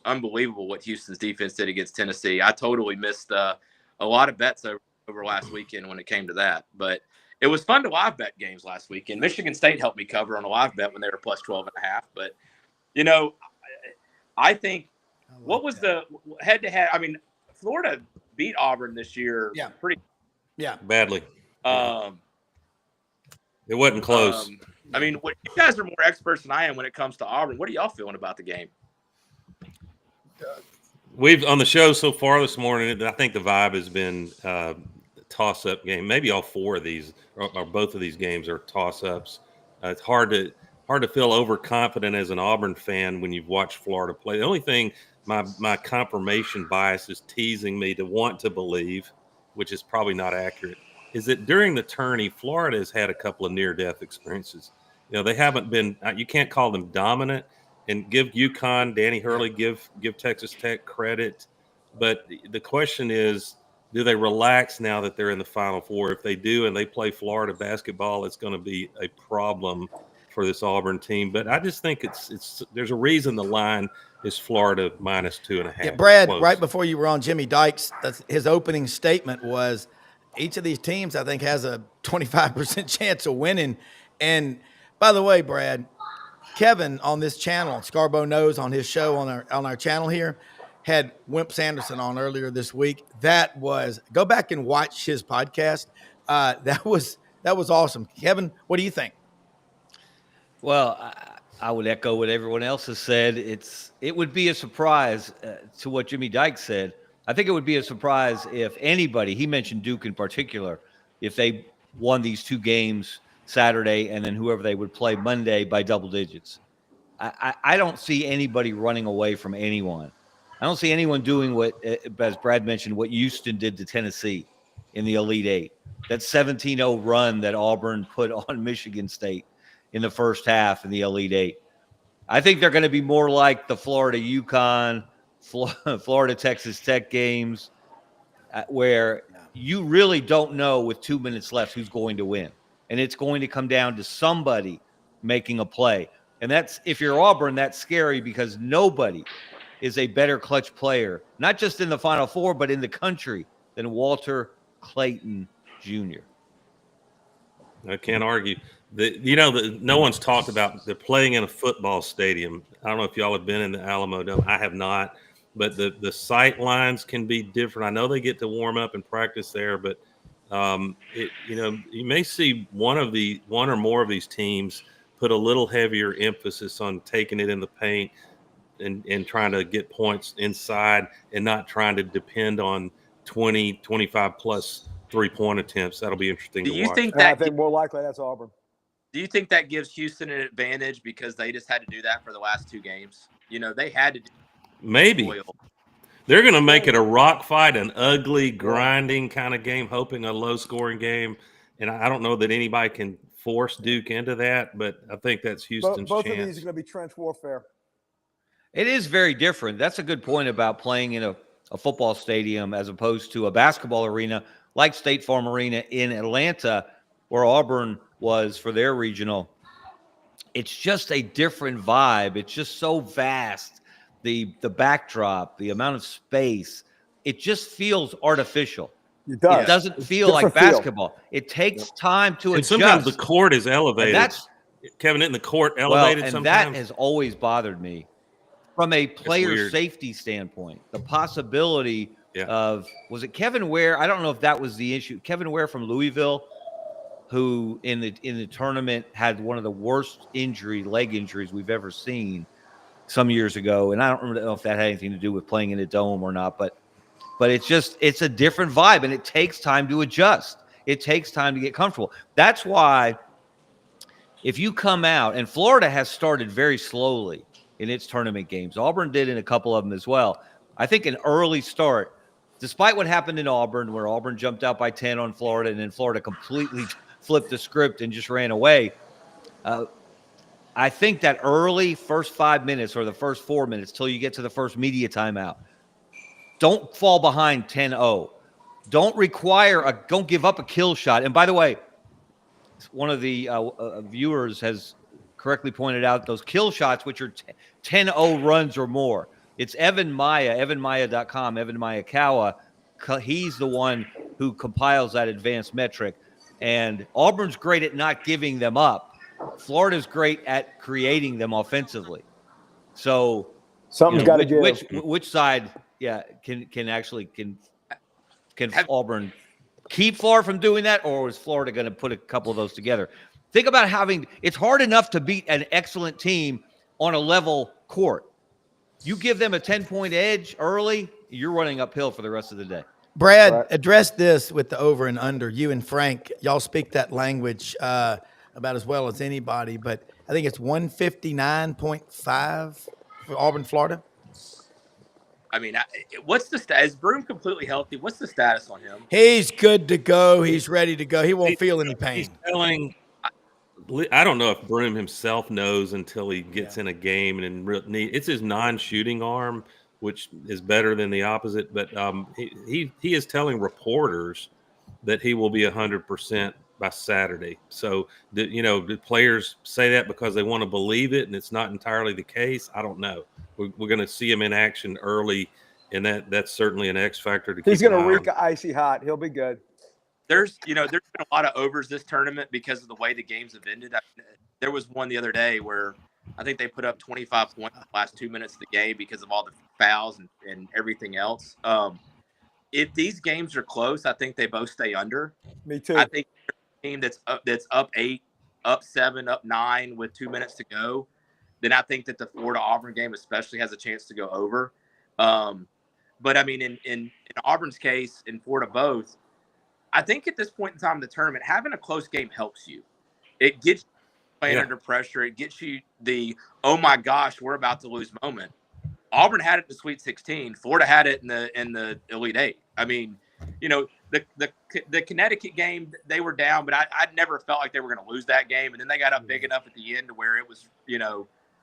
Unbelievable what Houston's defense did against Tennessee. I totally missed a lot of bets over last weekend when it came to that, but it was fun to live bet games last weekend. Michigan State helped me cover on a live bet when they were plus 12.5. But, I think what was the head-to-head? I mean, Florida beat Auburn this year. Pretty badly. It wasn't close. I mean, you guys are more experts than I am when it comes to Auburn. What are y'all feeling about the game? We've on the show so far this morning, I think the vibe has been toss-up game. Maybe all four of these or both of these games are toss-ups. It's hard to feel overconfident as an Auburn fan when you've watched Florida play. The only thing my confirmation bias is teasing me to want to believe, which is probably not accurate, is that during the tourney, Florida has had a couple of near-death experiences. You know, they haven't been – you can't call them dominant, and give UConn, Danny Hurley, give Texas Tech credit. But the question is, do they relax now that they're in the Final Four? If they do and they play Florida basketball, it's going to be a problem for this Auburn team. But I just think it's there's a reason the line is Florida -2.5. Yeah, Brad, Close. right before you were on Jimmy Dykes, his opening statement was each of these teams, I think, has a 25% chance of winning. And by the way, Brad, Kevin on this channel, Scarbo Knows on his show on our channel here, had Wimp Sanderson on earlier this week. That was, go back and watch his podcast. That was awesome. Kevin, what do you think? Well, I would echo what everyone else has said. It would be a surprise to what Jimmy Dykes said. I think it would be a surprise if anybody, he mentioned Duke in particular, if they won these two games Saturday and then whoever they would play Monday by double digits. I don't see anybody running away from anyone. I don't see anyone doing what, as Brad mentioned, what Houston did to Tennessee in the Elite Eight. That 17-0 run that Auburn put on Michigan State in the first half in the Elite Eight. I think they're going to be more like the Florida UConn, Florida Texas Tech games, where you really don't know with 2 minutes left who's going to win. And it's going to come down to somebody making a play. And that's, if you're Auburn, that's scary because nobody is a better clutch player, not just in the Final Four, but in the country, than Walter Clayton Jr. I can't argue. No one's talked about they're playing in a football stadium. I don't know if y'all have been in the Alamodome. I have not, but the sight lines can be different. I know they get to warm up and practice there, but you may see one or more of these teams put a little heavier emphasis on taking it in the paint and trying to get points inside and not trying to depend on 20, 25 plus 3-point attempps. That'll be interesting to watch. I think more likely that's Auburn. Do you think that gives Houston an advantage because they just had to do that for the last two games? You know, they had to do maybe. They're going to make it a rock fight, an ugly, grinding kind of game, hoping a low-scoring game. And I don't know that anybody can force Duke into that, but I think that's Houston's both chance. Both of these are going to be trench warfare. It is very different. That's a good point about playing in a football stadium as opposed to a basketball arena like State Farm Arena in Atlanta, where Auburn was for their regional. It's just a different vibe. It's just so vast. The backdrop, the amount of space, it just feels artificial. It does. It doesn't feel like basketball. It takes time to adjust. Sometimes the court is elevated. Kevin, isn't the court elevated and sometimes? that has always bothered me. From a player safety standpoint, the possibility of, was it Kevin Ware? I don't know if that was the issue. Kevin Ware from Louisville, who in the tournament had one of the worst leg injuries we've ever seen some years ago. And I don't know if that had anything to do with playing in a dome or not, but it's a different vibe and it takes time to adjust. It takes time to get comfortable. That's why if you come out, and Florida has started very slowly in its tournament games. Auburn did in a couple of them as well. I think an early start, despite what happened in Auburn, where Auburn jumped out by 10 on Florida and then Florida completely flipped the script and just ran away. I think that early first 5 minutes or the first 4 minutes till you get to the first media timeout, don't fall behind 10-0. Don't give up a kill shot. And by the way, one of the viewers has correctly pointed out those kill shots, which are 10-0 runs or more. It's Evan Maya, evanmaya.com, Evan Mayakawa. He's the one who compiles that advanced metric. And Auburn's great at not giving them up. Florida's great at creating them offensively. So something's got to give. Which side, can Auburn keep Florida from doing that, or is Florida going to put a couple of those together? Think about it's hard enough to beat an excellent team on a level court. You give them a 10-point edge early, you're running uphill for the rest of the day. Brad, address this with the over and under. You and Frank, y'all speak that language about as well as anybody, but I think it's 159.5 for Auburn, Florida. I mean, what's the status? Is Broom completely healthy? What's the status on him? He's good to go. He's ready to go. He won't feel any pain. He's telling. I don't know if Broom himself knows until he gets in a game, and it's his non-shooting arm, which is better than the opposite. But he is telling reporters that he will be 100% by Saturday. So the players say that because they want to believe it, and it's not entirely the case. I don't know. We're going to see him in action early, and that's certainly an X factor. He's going to reek icy hot. He'll be good. There's been a lot of overs this tournament because of the way the games have ended. There was one the other day where I think they put up 25 points in the last 2 minutes of the game because of all the fouls and everything else. If these games are close, I think they both stay under. Me too. I think a team that's up 8, up 7, up 9 with 2 minutes to go, then I think that the Florida Auburn game especially has a chance to go over. But I mean, in Auburn's case, in Florida both, I think at this point in time in the tournament, having a close game helps you. It gets you playing under pressure. It gets you the, oh my gosh, we're about to lose moment. Auburn had it in the Sweet 16. Florida had it in the Elite 8. I mean, the Connecticut game, they were down, but I never felt like they were going to lose that game. And then they got up big enough at the end to where it was,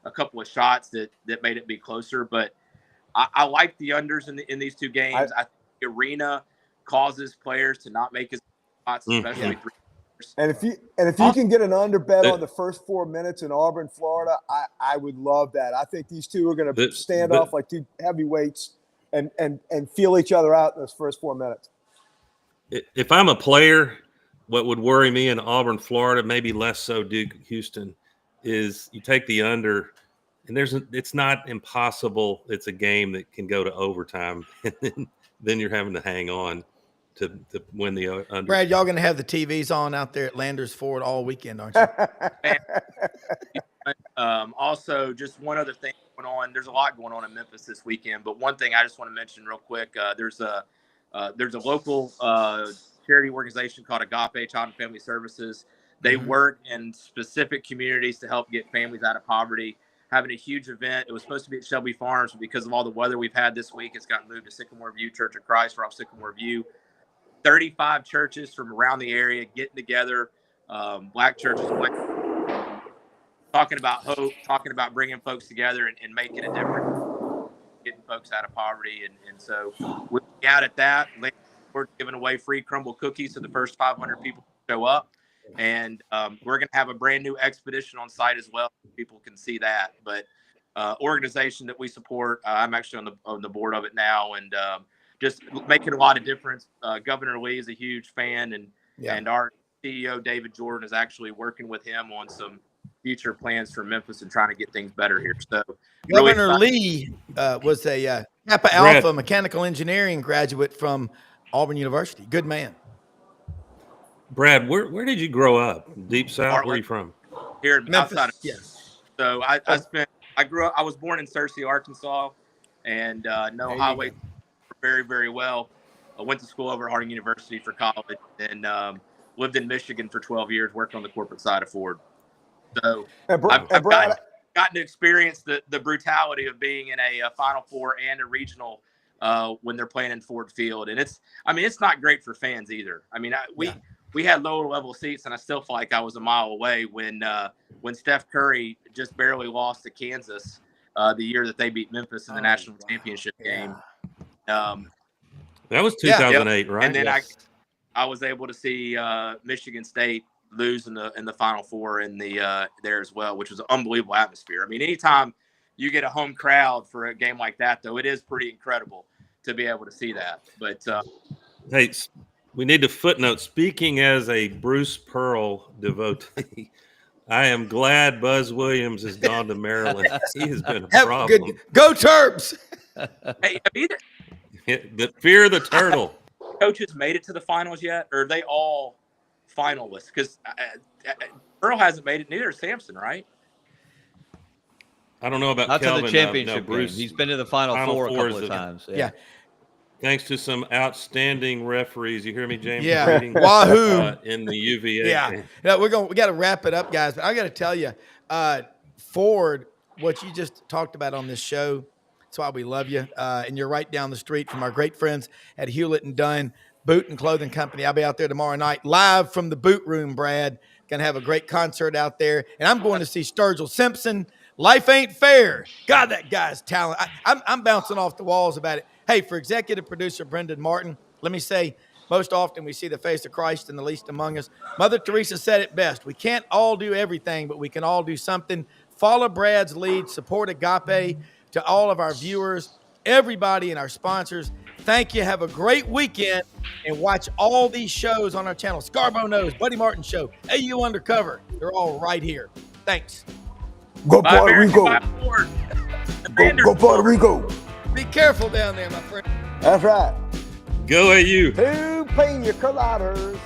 a couple of shots that made it be closer. But I like the unders in these two games. I think the arena causes players to not make as shots, especially three. And if you can get an under bet on the first 4 minutes in Auburn, Florida, I would love that. I think these two are going to stand off like two heavyweights and feel each other out in those first 4 minutes. If I'm a player, what would worry me in Auburn, Florida, maybe less so Duke, Houston, is you take the under, and it's not impossible. It's a game that can go to overtime, and then you're having to hang on to win the under. Brad, y'all going to have the TVs on out there at Landers Ford all weekend, aren't you? Also, just one other thing going on. There's a lot going on in Memphis this weekend, but one thing I just want to mention real quick. There's a local charity organization called Agape Child and Family Services. They work in specific communities to help get families out of poverty. Having a huge event. It was supposed to be at Shelby Farms, but because of all the weather we've had this week, it's gotten moved to Sycamore View Church of Christ. We're off Sycamore View. 35 churches from around the area getting together. Black churches, talking about hope, talking about bringing folks together and making a difference, getting folks out of poverty. And so we'll be out at that. We're giving away free crumble cookies to the first 500 people who show up. And we're going to have a brand new expedition on site as well. People can see that. But organization that we support, I'm actually on the board of it now, and just making a lot of difference. Governor Lee is a huge fan, and our CEO David Jordan is actually working with him on some future plans for Memphis and trying to get things better here. So Governor Lee was a Kappa Alpha mechanical engineering graduate from Auburn University. Good man. Brad, where did you grow up? Deep South? Where are you from? Here in Memphis. Outside of Yes. So I was born in Searcy, Arkansas, and know highway very, very well. I went to school over at Harding University for college, and lived in Michigan for 12 years, worked on the corporate side of Ford. So I've gotten to experience the brutality of being in a Final Four and a regional when they're playing in Ford Field. And it's not great for fans either. I mean, we had lower level seats, and I still feel like I was a mile away when Steph Curry just barely lost to Kansas the year that they beat Memphis in the national championship game. That was 2008, right? And then I was able to see Michigan State lose in the Final Four in the there as well, which was an unbelievable atmosphere. I mean, anytime you get a home crowd for a game like that, though, it is pretty incredible to be able to see that. But hey, we need to footnote. Speaking as a Bruce Pearl devotee, I am glad Buzz Williams has gone to Maryland. He has been a problem. Go Terps! Hey, The fear of the turtle. Coaches made it to the finals yet, or are they all finalists? Because Pearl hasn't made it. Neither has Sampson, right? I don't know about not Kelvin. To the championship Bruce. game. He's been to the Final Four a couple of times. Yeah. thanks to some outstanding referees. You hear me, James? Yeah. Reading, Wahoo. in the UVA. Yeah. game. We got to wrap it up, guys. But I got to tell you, Ford, what you just talked about on this show, that's why we love you. And you're right down the street from our great friends at Hewlett and Dunn Boot and Clothing Company. I'll be out there tomorrow night, live from the boot room, Brad. Gonna have a great concert out there. And I'm going to see Sturgill Simpson. Life ain't fair. God, that guy's talent. I'm bouncing off the walls about it. Hey, for executive producer Brendan Martin, let me say, most often we see the face of Christ in the least among us. Mother Teresa said it best. We can't all do everything, but we can all do something. Follow Brad's lead. Support Agape. To all of our viewers, everybody, and our sponsors, thank you. Have a great weekend, and watch all these shows on our channel. Scarbo Knows, Buddy Martin Show, AU Undercover. They're all right here. Thanks. Go Puerto Rico. Go Puerto Rico. Be careful down there, my friend. That's right. Go AU. Two pina coladas.